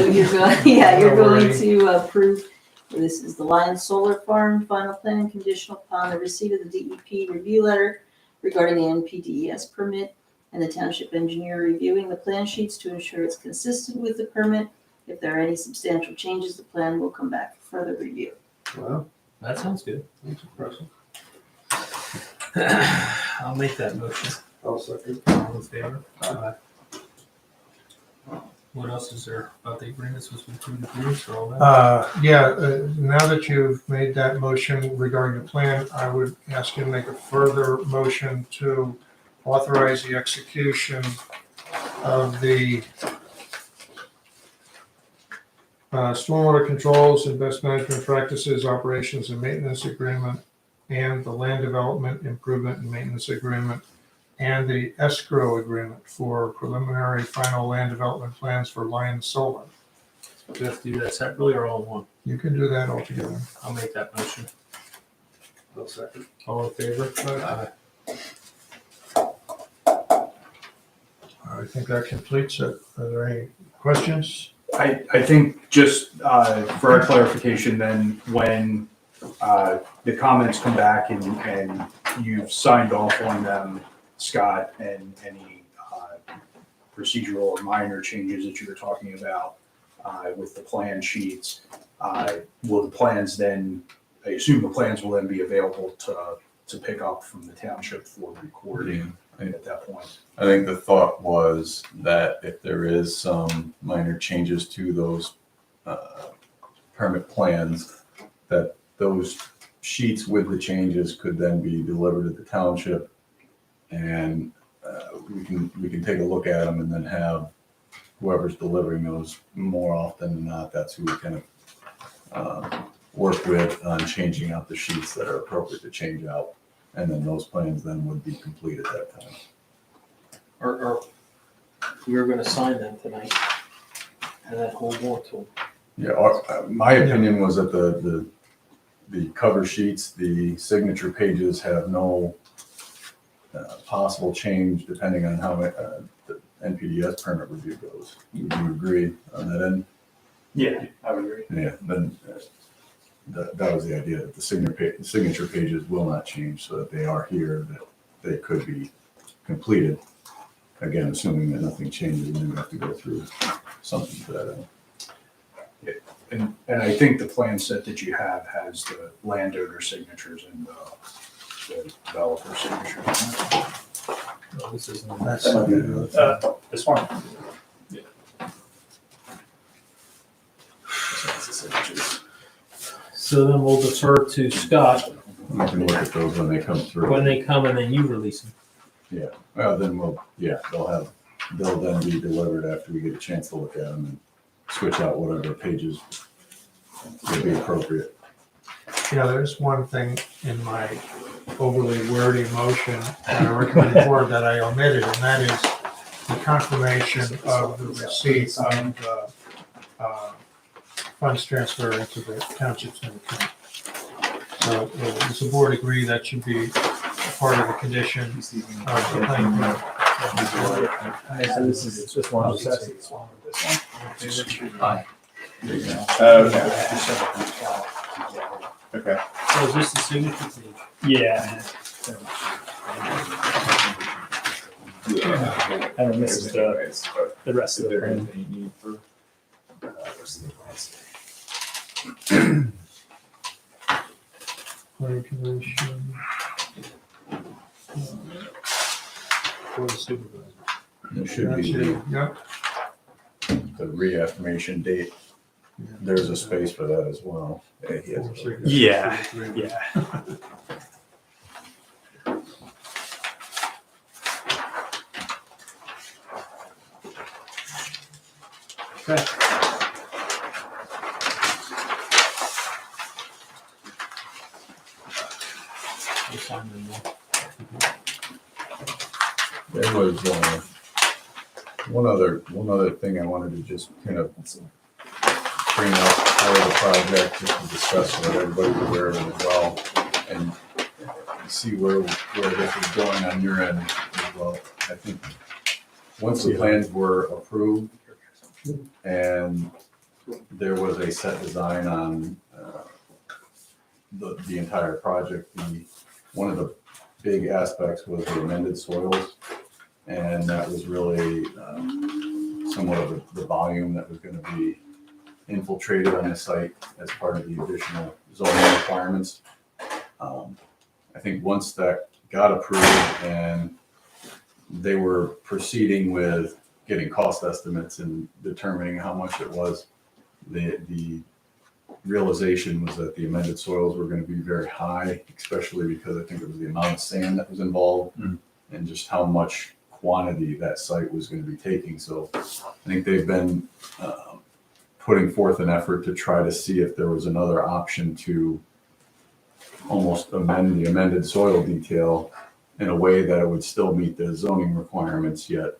H: you're going
F: Alrighty.
H: to approve, this is the Lion Solar Farm final plan conditional upon the receipt of the DEP review letter regarding the NPDES permit and the township engineer reviewing the plan sheets to ensure it's consistent with the permit. If there are any substantial changes, the plan will come back for further review.
E: Wow,
B: That sounds good.
E: that's impressive.
B: I'll make that motion.
E: I'll second.
B: All in favor? Aye. What else is there about the agreements? Was we through the agreements or all that?
F: Now that you've made that motion regarding the plan, I would ask you to make a further motion to authorize the execution of the stormwater controls and best management practices, operations and maintenance agreement, and the land development improvement and maintenance agreement, and the escrow agreement for preliminary final land development plans for Lion Solar.
B: Do we have to do that separately or all in one?
F: You can do that all together.
B: I'll make that motion.
E: I'll second.
B: All in favor? Aye.
F: I think that completes it. Are there any questions?
J: I think just for a clarification, then when the comments come back and you've signed off on them, Scott, and any procedural or minor changes that you were talking about with the plan sheets, will the plans then, I assume the plans will then be available to pick up from the township for recording at that point?
G: I think the thought was that if there is some minor changes to those permit plans, that those sheets with the changes could then be delivered to the township, and we can take a look at them and then have whoever's delivering those, more often than not, that's who we kind of work with on changing out the sheets that are appropriate to change out. And then those plans then would be complete at that time.
B: Or we were gonna sign them tonight and then hold on to them.
G: Yeah, my opinion was that the cover sheets, the signature pages have no possible change depending on how the NPDS permit review goes. Would you agree on that end?
J: Yeah, I would agree.
G: Yeah, then that was the idea, that the signature pages will not change, so that they are here, that they could be completed. Again, assuming that nothing changes, and then we have to go through something to that end.
J: And I think the plan set that you have has the landowner signatures and the developer signatures.
B: No, this isn't.
F: That's
J: This one?
B: So then we'll defer to Scott
G: We can look at those when they come through.
B: when they come and then you release them.
G: Well, then they'll then be delivered after we get a chance to look at them and switch out whatever pages would be appropriate.
F: Yeah, there's one thing in my overly wordy motion that I recommend the board that I omitted, and that is the confirmation of the receipt of funds transfer into the township's new account. So does the board agree that should be part of the condition of the planning board?
C: So this is just one of the sets.
D: Okay.
B: So is this the signature page?
D: Yeah. And then this is the rest of the plan.
F: Planning commission.
B: For the supervisor.
G: There should
F: That's
G: be
F: it. Yep.
G: the reaffirmation date. There's a space for that as well.
D: Yeah. Yeah.
B: Okay. We'll sign them now.
G: There was one other thing I wanted to just kind of bring up for the project, just to discuss so that everybody's aware of it as well, and see where this is going on your end as well. I think once the plans were approved and there was a set design on the entire project, one of the big aspects was the amended soils. And that was really somewhat of the volume that was going to be infiltrated on the site as part of the additional zoning requirements. I think once that got approved and they were proceeding with getting cost estimates and determining how much it was, the realization was that the amended soils were going to be very high, especially because I think it was the amount of sand that was involved and just how much quantity that site was going to be taking. So I think they've been putting forth an effort to try to see if there was another option to almost amend the amended soil detail in a way that it would still meet the zoning requirements, yet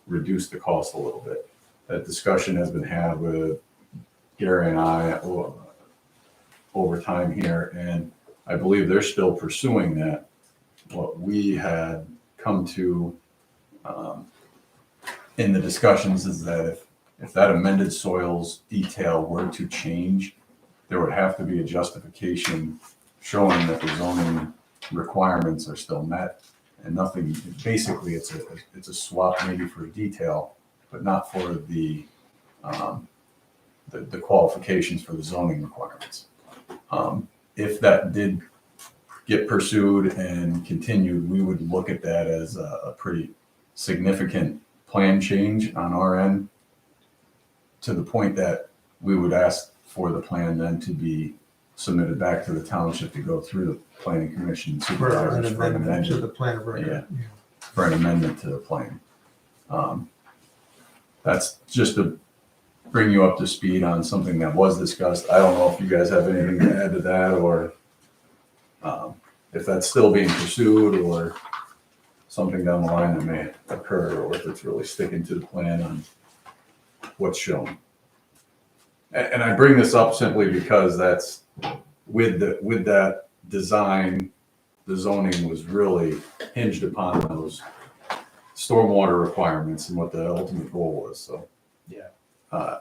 G: reduce the cost a little bit. That discussion has been had with Gary and I over time here, and I believe they're still pursuing that. What we had come to in the discussions is that if that amended soils detail were to change, there would have to be a justification showing that the zoning requirements are still met and nothing, basically it's a swap maybe for a detail, but not for the qualifications for the zoning requirements. If that did get pursued and continued, we would look at that as a pretty significant plan change on our end, to the point that we would ask for the plan then to be submitted back to the township to go through the planning commission and
F: For an
G: supervisors for an
F: amendment to
G: amendment,
F: the plan of record.
G: for an amendment to the plan. That's just to bring you up to speed on something that was discussed. I don't know if you guys have anything to add to that, or if that's still being pursued, or something down the line that may occur, or if it's really sticking to the plan on what's shown. And I bring this up simply because that's with that design, the zoning was really hinged upon those stormwater requirements and what the ultimate goal was. So,
J: Yeah.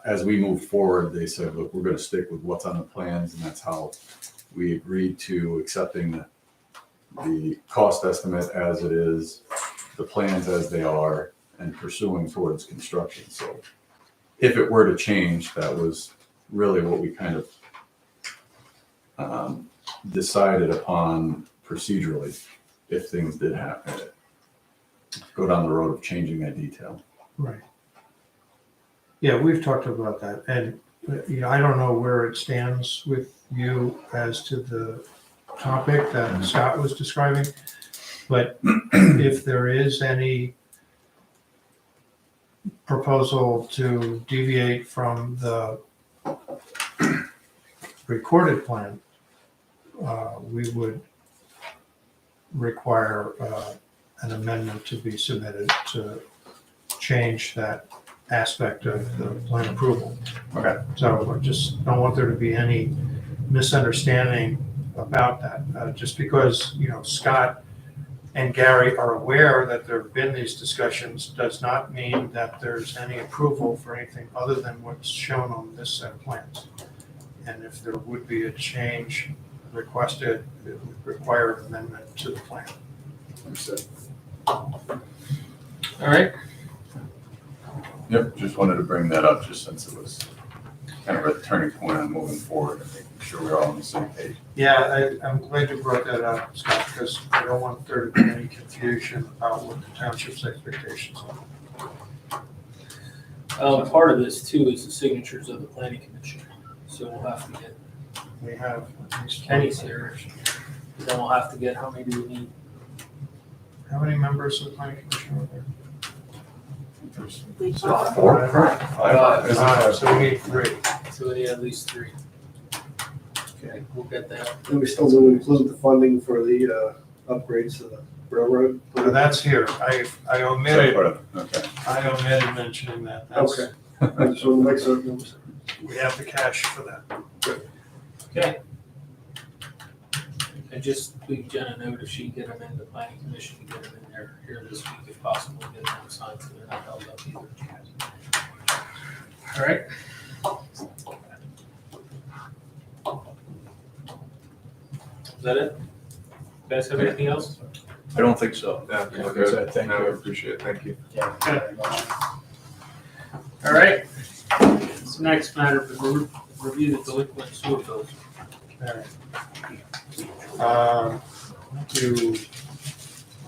G: As we moved forward, they said, look, we're going to stick with what's on the plans, and that's how we agreed to accepting the cost estimate as it is, the plans as they are, and pursuing towards construction. So if it were to change, that was really what we kind of decided upon procedurally, if things did happen, go down the road of changing that detail.
F: Right. Yeah, we've talked about that, and, I don't know where it stands with you as to the topic that Scott was describing, but if there is any proposal to deviate from the recorded plan, we would require an amendment to be submitted to change that aspect of the plan approval.
G: Okay.
F: So I just don't want there to be any misunderstanding about that. Just because, Scott and Gary are aware that there have been these discussions does not mean that there's any approval for anything other than what's shown on this set of plans. And if there would be a change requested, it would require an amendment to the plan.
G: Understood.
B: All right.
G: Yep, just wanted to bring that up just since it was kind of a turning point on moving forward and making sure we're all on the same page.
F: Yeah, I'm glad you brought that up, Scott, because I don't want there to be any confusion about what the township's expectations are.
B: Part of this too is the signatures of the planning commission, so we'll have to get
F: We have at least
B: Kenny's here. Then we'll have to get, how many do we need?
F: How many members of the planning commission are there?
H: We
G: Four?
F: Five, so we need three.
B: So we need at least 3. Okay, we'll get that.
E: And we still do include the funding for the upgrades to the railroad.
F: So that's here. I omitted
G: Okay.
F: mentioning that. That's-
E: Okay. I just want to make certain.
F: We have the cash for that.
B: Okay. And just leave Jen a note if she can get them in the planning commission to get them in there here this week if possible, get them signed so they're not held up either. All right. Is that it? You guys have anything else?
J: I don't think so.
D: Yeah,
J: Like I said, thank
D: no, I
J: you.
D: appreciate it, thank you.
B: All right. So next matter, review the delinquent sewer bills.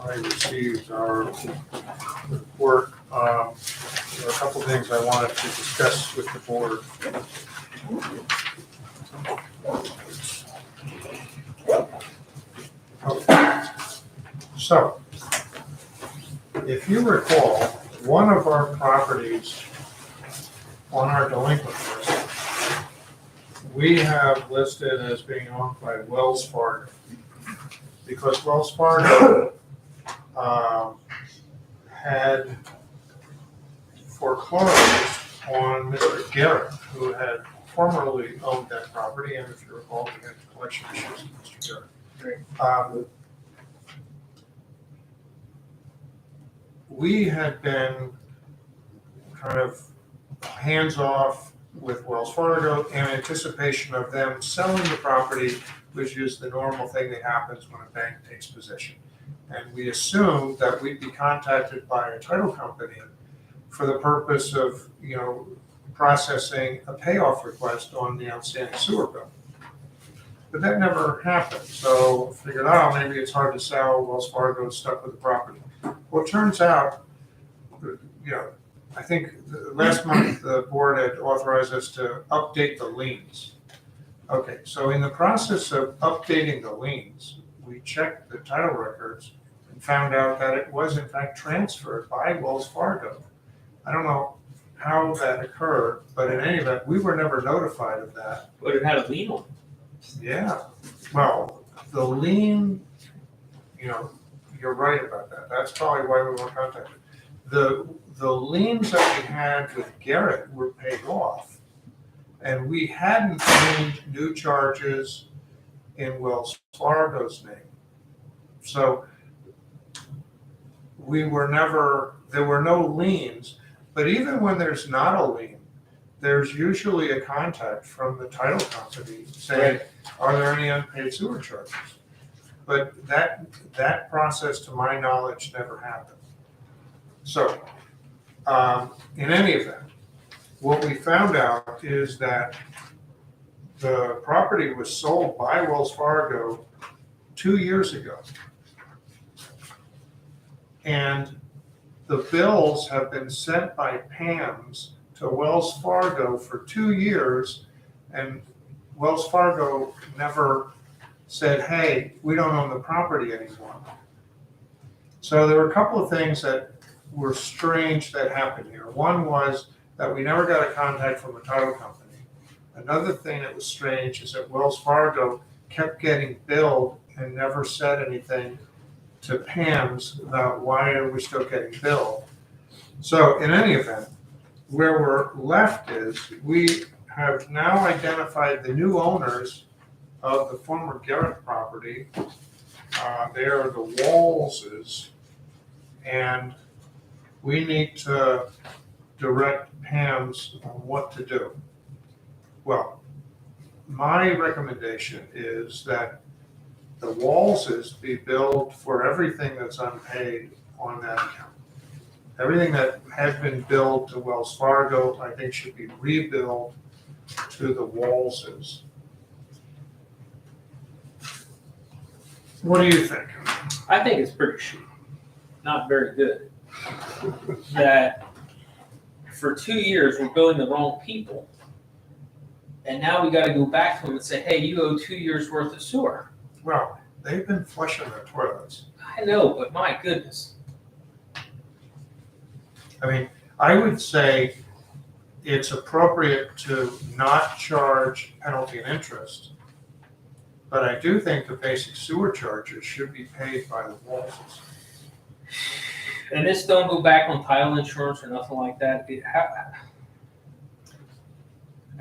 F: I received our report. There are a couple things I wanted to discuss with the board. Okay. So, if you recall, one of our properties on our delinquent list, we have listed as being owned by Wells Fargo. Because Wells Fargo had foreclosed on Mr. Garrett, who had formerly owned that property, and if you recall, we had collection issues with Mr. Garrett. we had been kind of hands-off with Wells Fargo in anticipation of them selling the property, which is the normal thing that happens when a bank takes possession. And we assumed that we'd be contacted by a title company for the purpose of, processing a payoff request on the outstanding sewer bill. But that never happened, so figured, maybe it's hard to sell, Wells Fargo is stuck with the property. Well, it turns out, I think last month the board had authorized us to update the liens. Okay, so in the process of updating the liens, we checked the title records and found out that it was in fact transferred by Wells Fargo. I don't know how that occurred, but in any event, we were never notified of that.
B: But it had a lien on it.
F: Yeah, well, the lien, you're right about that. That's probably why we weren't contacted. The liens that we had with Garrett were paid off, and we hadn't named new charges in Wells Fargo's name. So there were no liens, but even when there's not a lien, there's usually a contact from the title company saying, are there any unpaid sewer charges? But that process, to my knowledge, never happened. So, in any event, what we found out is that the property was sold by Wells Fargo 2 years ago. And the bills have been sent by PAMS to Wells Fargo for 2 years, and Wells Fargo never said, hey, we don't own the property anymore. So there were a couple of things that were strange that happened here. One was that we never got a contact from a title company. Another thing that was strange is that Wells Fargo kept getting billed and never said anything to PAMS about why are we still getting billed. So in any event, where we're left is we have now identified the new owners of the former Garrett property. They are the Wallses, and we need to direct PAMS on what to do. Well, my recommendation is that the Wallses be billed for everything that's unpaid on that account. Everything that had been billed to Wells Fargo, I think, should be rebilled to the Wallses. What do you think?
B: I think it's pretty shitty, not very good. That for 2 years we're billing the wrong people, and now we got to go back to them and say, hey, you owe 2 years worth of sewer.
F: Well, they've been flushing their toilets.
B: I know, but my goodness.
F: I mean, I would say it's appropriate to not charge penalty and interest, but I do think the basic sewer charges should be paid by the Wallses.
B: And this don't go back on title insurance or nothing like that.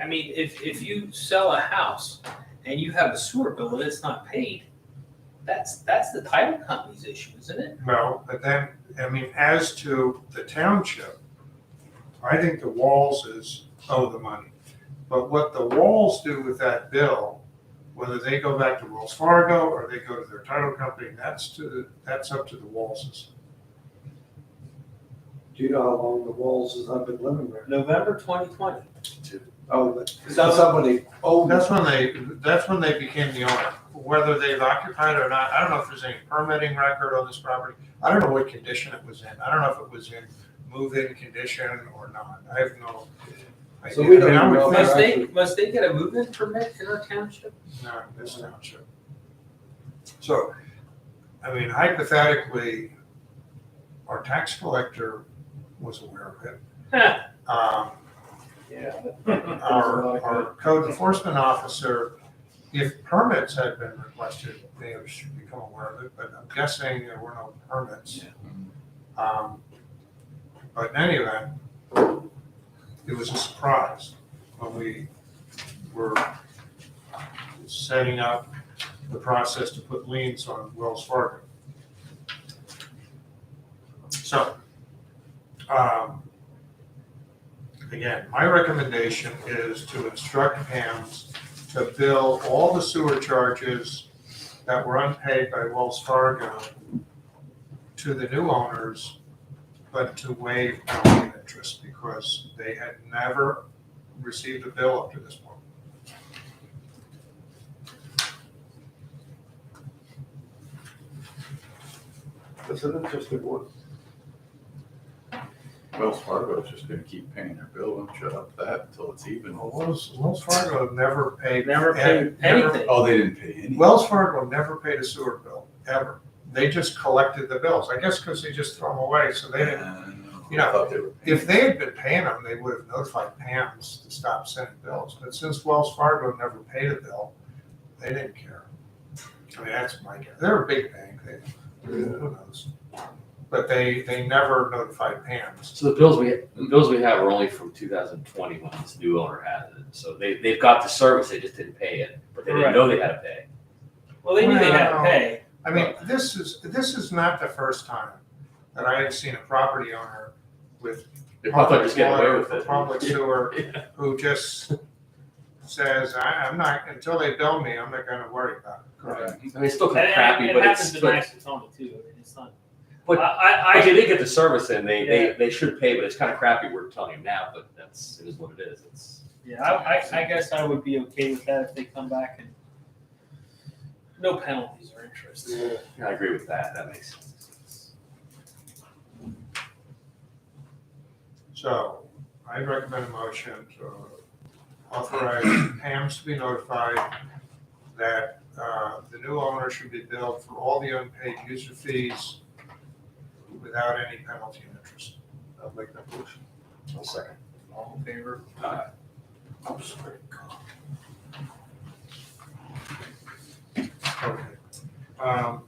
B: I mean, if you sell a house and you have a sewer bill and it's not paid, that's the title company's issue, isn't it?
F: Well, but then, I mean, as to the township, I think the Wallses owe the money. But what the Walls do with that bill, whether they go back to Wells Fargo or they go to their title company, that's up to the Wallses.
E: Do you know how long the Wallses have been living there?
B: November 2020.
E: Oh, but somebody owned
F: That's when they became the owner. Whether they've occupied it or not, I don't know if there's any permitting record on this property. I don't know what condition it was in. I don't know if it was in move-in condition or not. I have no idea.
E: So we don't
F: I mean, I would
E: even know
F: think-
B: Must they get a move-in permit in our township?
F: No, this township. So, I mean, hypothetically, our tax collector was aware of it.
B: Yeah.
F: Our code enforcement officer, if permits had been requested, they should become aware of it, but I'm guessing there were no permits. But in any event, it was a surprise when we were setting up the process to put liens on Wells Fargo. So, Again, my recommendation is to instruct Pams to bill all the sewer charges that were unpaid by Wells Fargo to the new owners, but to waive penalty interest because they had never received a bill up to this point.
E: That's an interesting one.
G: Wells Fargo is just gonna keep paying their bill and shut up that until it's even.
F: Wells Fargo never paid.
B: Never paid anything.
G: Oh, they didn't pay any?
F: Wells Fargo never paid a sewer bill, ever. They just collected the bills, I guess because they just throw them away, so they didn't. You know,
G: I thought they were paying.
F: If they had been paying them, they would have notified Pam's to stop sending bills, but since Wells Fargo never paid a bill, they didn't care. I mean, that's my guess. They're a big bank, who knows? But they never notified Pam's.
K: So the bills we have are only from 2020 when this new owner has it. So they've got the service, they just didn't pay it, but they didn't
B: Right.
K: know they had to pay.
B: Well, they knew they had to pay.
F: I mean, this is not the first time that I have seen a property owner with
K: They probably thought just getting away
F: water
K: with
F: for
K: it.
F: public sewer who just says, I'm not, until they bill me, I'm not gonna worry about it.
K: I mean, it's still kind of
B: And
K: crappy,
B: it
K: but
B: happens
K: it's,
B: in
K: but
B: Maxatona too. I mean, it's not.
K: But-
B: I
K: they did get the service in,
B: Yeah.
K: they should pay, but it's kind of crappy we're telling them now, but it is what it is. It's,
B: yeah, I guess I would be okay with that if they come back and no penalties or interest.
K: I agree with that, that makes sense.
F: So I'd recommend a motion to authorize Pam's to be notified that the new owner should be billed for all the unpaid user fees without any penalty and interest.
E: I'll make that motion.
K: I'll second.
B: All in favor?
F: I'm sorry. Okay.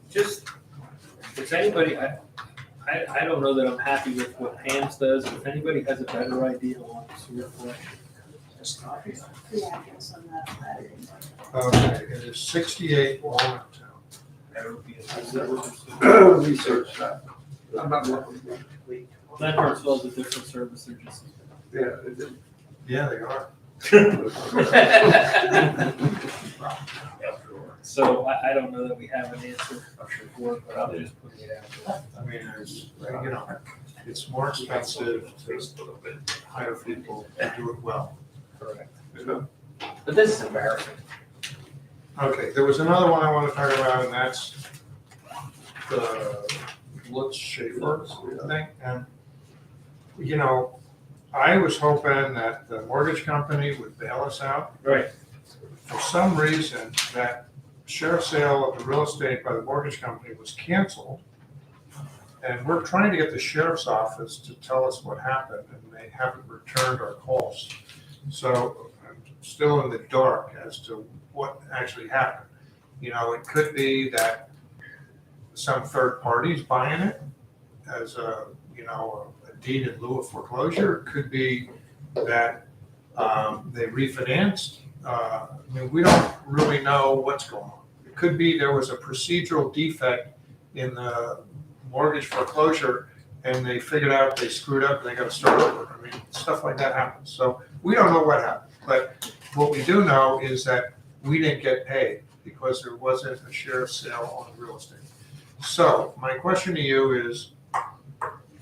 B: Just, if anybody, I don't know that I'm happy with what Pam's does. If anybody has a better idea on sewer collection, just copy it.
H: The address on that letter.
F: Okay, it is 68 Walnut Town.
B: That would be a
E: Research that. I'm not looking.
B: Glen Hartsville's a different service, they're just.
E: Yeah, it did.
F: Yeah, they are.
B: So I don't know that we have an answer for it, but I'm just putting it out
F: I mean, it's more expensive to hire people to do it well.
B: there. Correct. But this is embarrassing.
F: Okay, there was another one I want to talk about, and that's the Lutz Schaefer thing. And, you know, I was hoping that the mortgage company would bail us out.
B: Right.
F: For some reason, that sheriff's sale of the real estate by the mortgage company was canceled. And we're trying to get the sheriff's office to tell us what happened, and they haven't returned our calls. So I'm still in the dark as to what actually happened. You know, it could be that some third party's buying it as a deed in lieu of foreclosure. It could be that they refinanced. I mean, we don't really know what's going on. It could be there was a procedural defect in the mortgage foreclosure and they figured out they screwed up and they got to start over. I mean, stuff like that happens. So we don't know what happened. But what we do know is that we didn't get paid because there wasn't a sheriff's sale on the real estate. So my question to you is,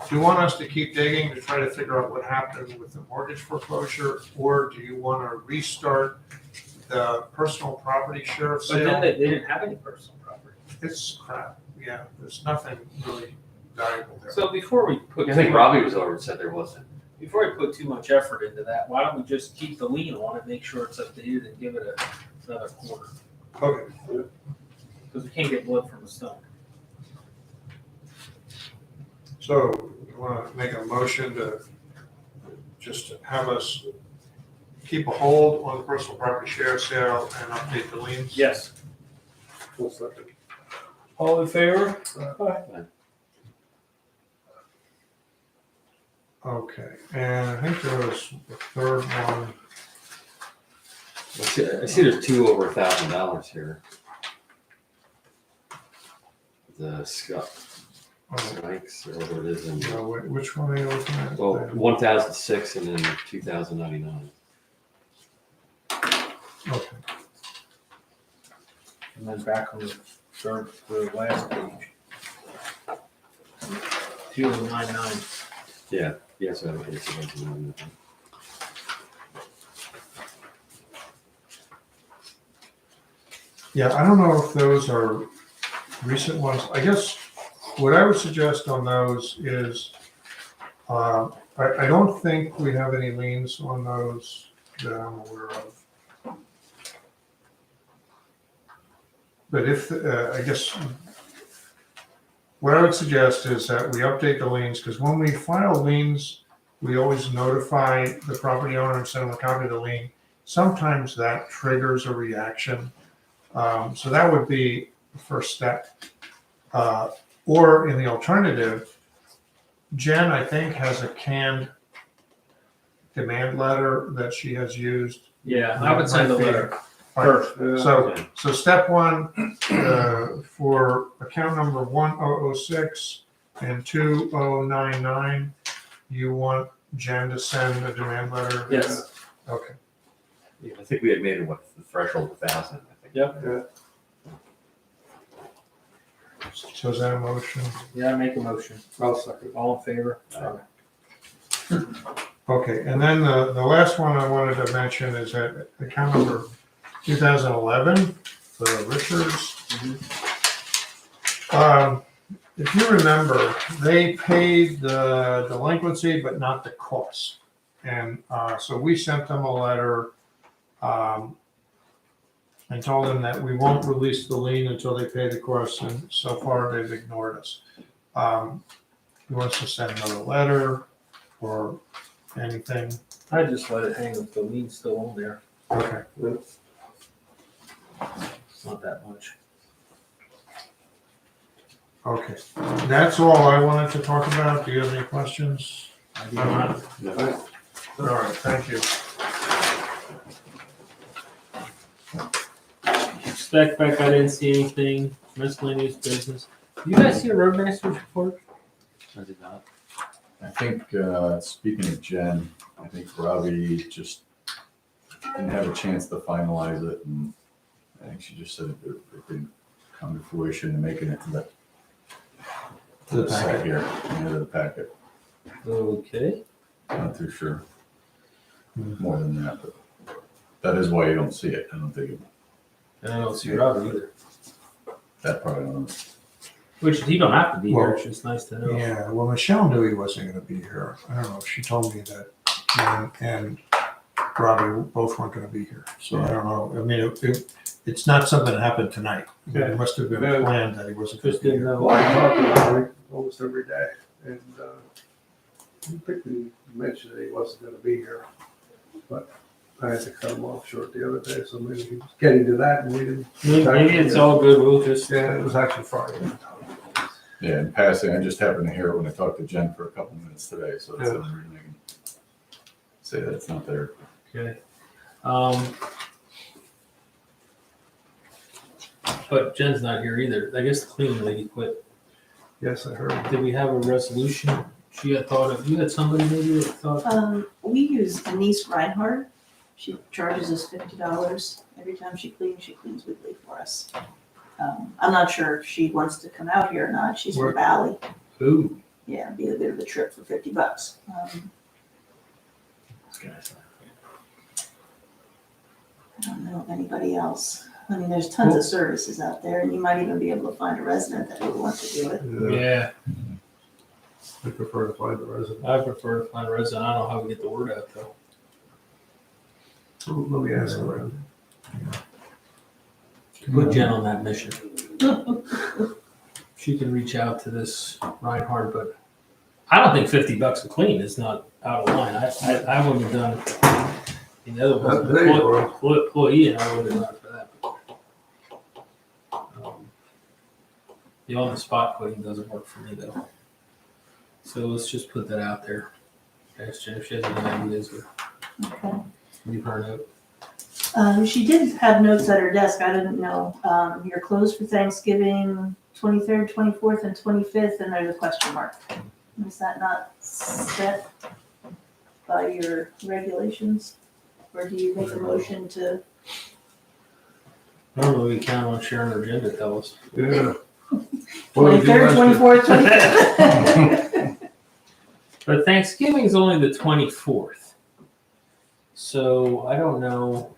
F: do you want us to keep digging to try to figure out what happened with the mortgage foreclosure, or do you want to restart the personal property sheriff's
B: But then
F: sale?
B: they didn't have any personal property.
F: It's crap. Yeah, there's nothing really valuable there.
B: So before we put.
K: I think Robbie was over and said there wasn't.
B: Before we put too much effort into that, why don't we just keep the lien on it, make sure it's updated and give it another quarter?
F: Okay,
B: Because we can't get blood from a stone.
F: so you want to make a motion to just have us keep a hold on the personal property sheriff's sale and update the liens?
B: Yes.
E: Full second.
B: All in favor?
F: Okay, and I think there was a third one.
K: I see there's two over $1,000 here. The Scott, Strikes or whatever it is. And,
F: Which one are you looking at?
K: well, 1006 and then 2099.
F: Okay.
B: And then back on the third, the last page. 2099.
K: Yeah. Yes, I have a case of 2099.
F: Yeah, I don't know if those are recent ones. I guess what I would suggest on those is, I don't think we have any liens on those that I'm aware of. But if, I guess, what I would suggest is that we update the liens, because when we file liens, we always notify the property owner and send them a copy of the lien. Sometimes that triggers a reaction. So that would be the first step. Or in the alternative, Jen, I think, has a canned demand letter that she has used.
B: Yeah, I would send a letter.
F: First. So step one, for account number 1006 and 2099, you want Jen to send a demand letter?
B: Yes.
F: Okay.
K: Yeah, I think we had made it, what, the threshold 1,000, I think.
B: Yep.
F: So is that a motion?
B: Yeah, I make a motion.
E: I'll second.
B: All in favor?
F: Okay, and then the last one I wanted to mention is that account number 2011, the Richards. If you remember, they paid the delinquency, but not the cost. And so we sent them a letter and told them that we won't release the lien until they pay the costs, and so far they've ignored us. He wants to send another letter or anything.
B: I just let it hang if the lien's still on there.
F: Okay.
B: It's not that much.
F: Okay, that's all I wanted to talk about. Do you have any questions?
B: I do not.
F: All right, thank you.
B: Spec back, I didn't see anything. Miscellaneous business. You guys see a roadmaster's report?
K: I did not.
G: I think, speaking of Jen, I think Robbie just didn't have a chance to finalize it, and I think she just said it didn't come to fruition and making it to the set here, into the packet.
B: Okay.
G: Not too sure. More than that, but that is why you don't see it. I don't think it,
B: And I don't see Robert either.
G: that part I don't know.
B: Which he don't have to be here.
F: Well,
B: It's just nice to know.
F: Yeah, well, Michelle knew he wasn't gonna be here. I don't know, she told me that, and Robbie both weren't gonna be here. So I don't know, I mean, it's not something that happened tonight. It must have been planned that he wasn't gonna
B: Just
F: be
B: didn't
F: here.
B: know.
E: Well, I talk to him almost every day, and he quickly mentioned that he wasn't gonna be here. But I had to cut him off short the other day, so maybe he was getting to that and we didn't.
B: Maybe it's all good. We'll just.
E: Yeah, it was actually Friday.
G: Yeah, in passing, I just happened to hear it when I talked to Jen for a couple minutes today, so that's the only reason I can say that it's not there.
B: Okay. But Jen's not here either. I guess the cleaning lady quit.
E: Yes, I heard.
B: Did we have a resolution? She had thought of, you had somebody maybe that thought,
H: We use Denise Reinhardt. She charges us $50 every time she cleans weekly for us. I'm not sure if she wants to come out here or not. She's
F: Where-
H: from Valley.
B: ooh.
H: Yeah, it'd be a bit of a trip for $50. I don't know of anybody else. I mean, there's tons of services out there, and you might even be able to find a resident that would want to do it.
B: Yeah,
E: I prefer to find the resident.
B: I prefer to find a resident. I don't know how we get the word out though.
E: Let me ask around.
B: Put Jen on that mission. She can reach out to this Reinhardt, but I don't think $50 a clean is not out of line. I wouldn't have done. The other
E: Not
B: one,
E: today, bro.
B: employee, and I would have done for that. The on the spot quitting doesn't work for me though. So let's just put that out there. Ask Jen if she has any ideas or
H: Okay.
B: leave her a note.
H: She did have notes at her desk, I didn't know. You're closed for Thanksgiving, 23rd, 24th, and 25th, and there's a question mark. Is that not set by your regulations? Or do you make a motion to?
B: I don't know, we count on sharing our agenda, tell us.
E: Yeah. What did you
H: 23rd,
E: last
H: 24th, 25th?
B: But Thanksgiving is only the 24th. So I don't know.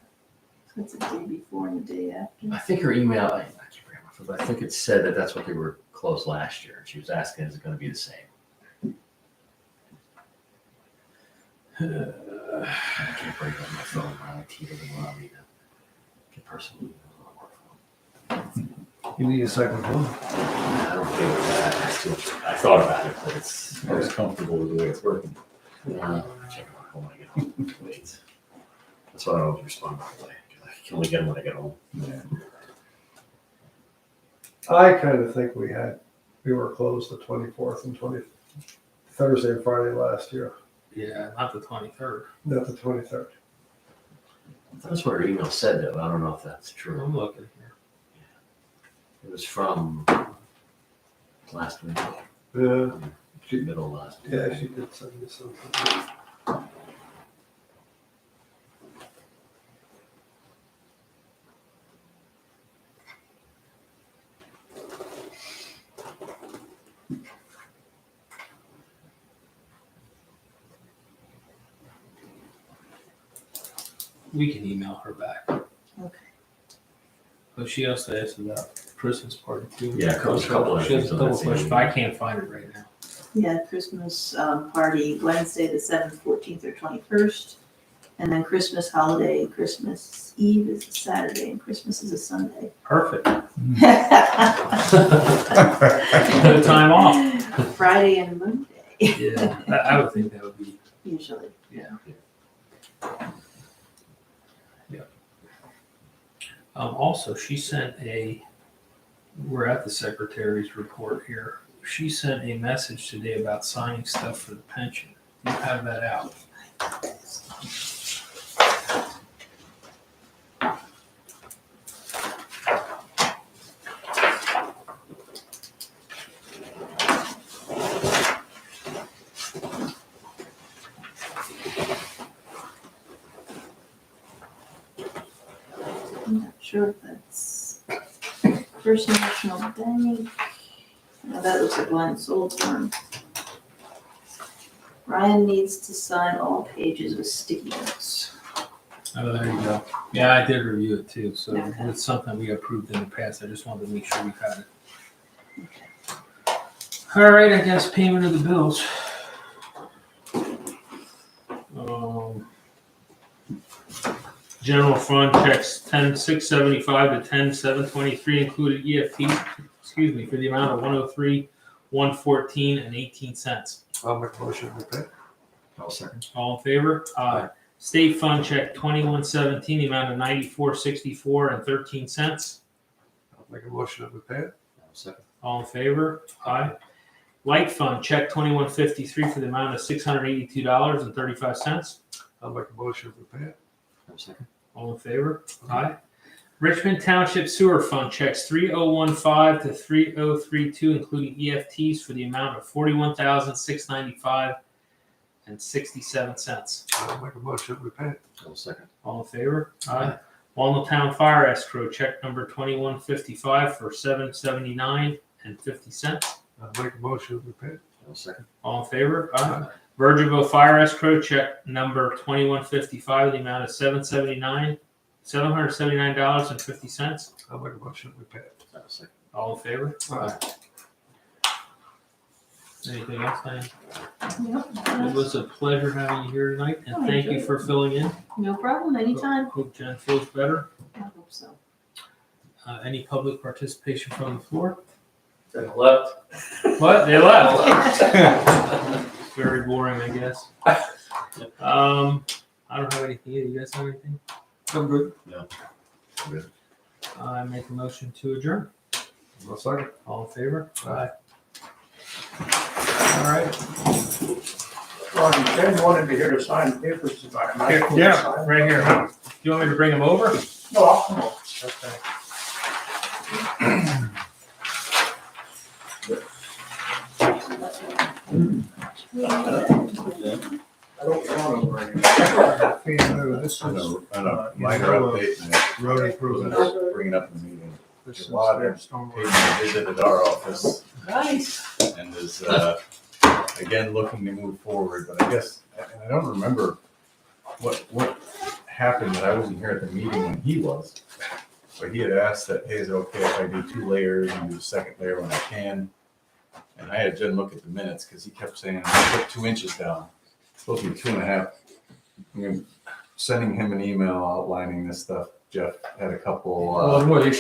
H: That's the day before and the day after.
K: I think her email, I can't remember, but I think it said that that's what they were closed last year. She was asking, is it gonna be the same? I can't break up my phone, my IT doesn't allow me to get personal emails on my work phone.
C: You need a second one.
K: I don't think that, I thought about it, but it's,
G: I was comfortable with the way it's working.
K: check my phone when I get home. Wait. That's why I don't always respond right away, because I can only get them when I get home.
E: I kind of think we were closed the 24th and 20th, Thursday and Friday last year,
B: Yeah, not the 23rd.
E: not the 23rd.
K: That's what her email said, though. I don't know if that's true.
B: I'm looking here.
K: It was from last week,
E: Yeah,
K: middle of last week.
E: yeah, she did send me something.
B: We can email her back.
H: Okay.
B: But she also asked about Christmas party too.
K: Yeah, a couple of
B: She has
K: things
B: a
K: on
B: couple
K: that
B: questions,
K: same
B: but I can't find it right now.
H: Yeah, Christmas party, Wednesday, the 7th, 14th, or 21st. And then Christmas holiday, Christmas Eve is a Saturday and Christmas is a Sunday.
B: Perfect. Good time off.
H: Friday and Monday,
B: Yeah, I would think that would be,
H: usually.
B: yeah. Also, she sent we're at the secretary's report here. She sent a message today about signing stuff for the pension. You have that out.
H: I'm not sure if that's First National Bank. No, that looks like Lion Sold form. Ryan needs to sign all pages with sticky notes.
B: Oh, there you go. Yeah, I did review it too, so
H: Okay.
B: it's something we approved in the past. I just wanted to make sure we've had it. All right, I guess payment of the bills. General fund checks 10,675 to 10,723 included EFT, for the amount of 103,114 and 18 cents.
E: I'll make a motion to pay.
K: I'll second.
B: All in favor? Aye. State fund check 2117, the amount of 94.64 and 13 cents.
E: I'll make a motion to pay.
K: I'll second.
B: All in favor? Aye. Light fund check 2153 for the amount of $682.35.
E: I'll make a motion to pay.
K: I'll second.
B: All in favor? Aye. Richmond Township sewer fund checks 3015 to 3032, including EFTs for the amount of $41,695 and 67 cents.
E: I'll make a motion to pay.
K: I'll second.
B: All in favor? Aye. Walnut Town Fire Escrow check number 2155 for $779 and 50 cents.
E: I'll make a motion to pay.
K: I'll second.
B: All in favor? Aye. Virginville Fire Escrow check number 2155, the amount of $779.50.
E: I'll make a motion to pay.
K: I'll second.
B: All in favor?
E: Aye.
B: Anything else, Diane? It
H: Yep.
B: was a pleasure having you here tonight, and
H: Oh,
B: thank you
H: enjoyed
B: for filling in.
H: No problem, anytime.
B: Hope Jen feels better.
H: I hope so.
B: Any public participation from the floor?
K: They left.
B: What? They left. Very boring, I guess. I don't have anything either. You guys have anything?
E: I'm good.
K: Good.
B: I make a motion to adjourn.
E: I'll second.
B: All in favor? Aye. All right.
C: Ben wanted to hear to sign papers about it.
B: Here, yeah, right here. Do you want me to bring them over?
C: No, I'll come over.
B: Okay.
C: I don't want to worry.
F: This
G: On
F: is
G: a minor update, and I
F: road
G: was
F: improvements.
G: gonna bring it up in the meeting.
F: This is
G: A lot
F: their
G: of
F: stormwater.
G: Peyton visited our office
K: Nice.
G: and is, again, looking to move forward, but I guess, and I don't remember what happened, that I wasn't here at the meeting when he was. But he had asked that, hey, is it okay if I do 2 layers and do the second layer when I can? And I had Jen look at the minutes, because he kept saying, put 2 inches down. It's supposed to be 2.5. I mean, sending him an email outlining this stuff, Jeff had a couple,
K: Well, what issue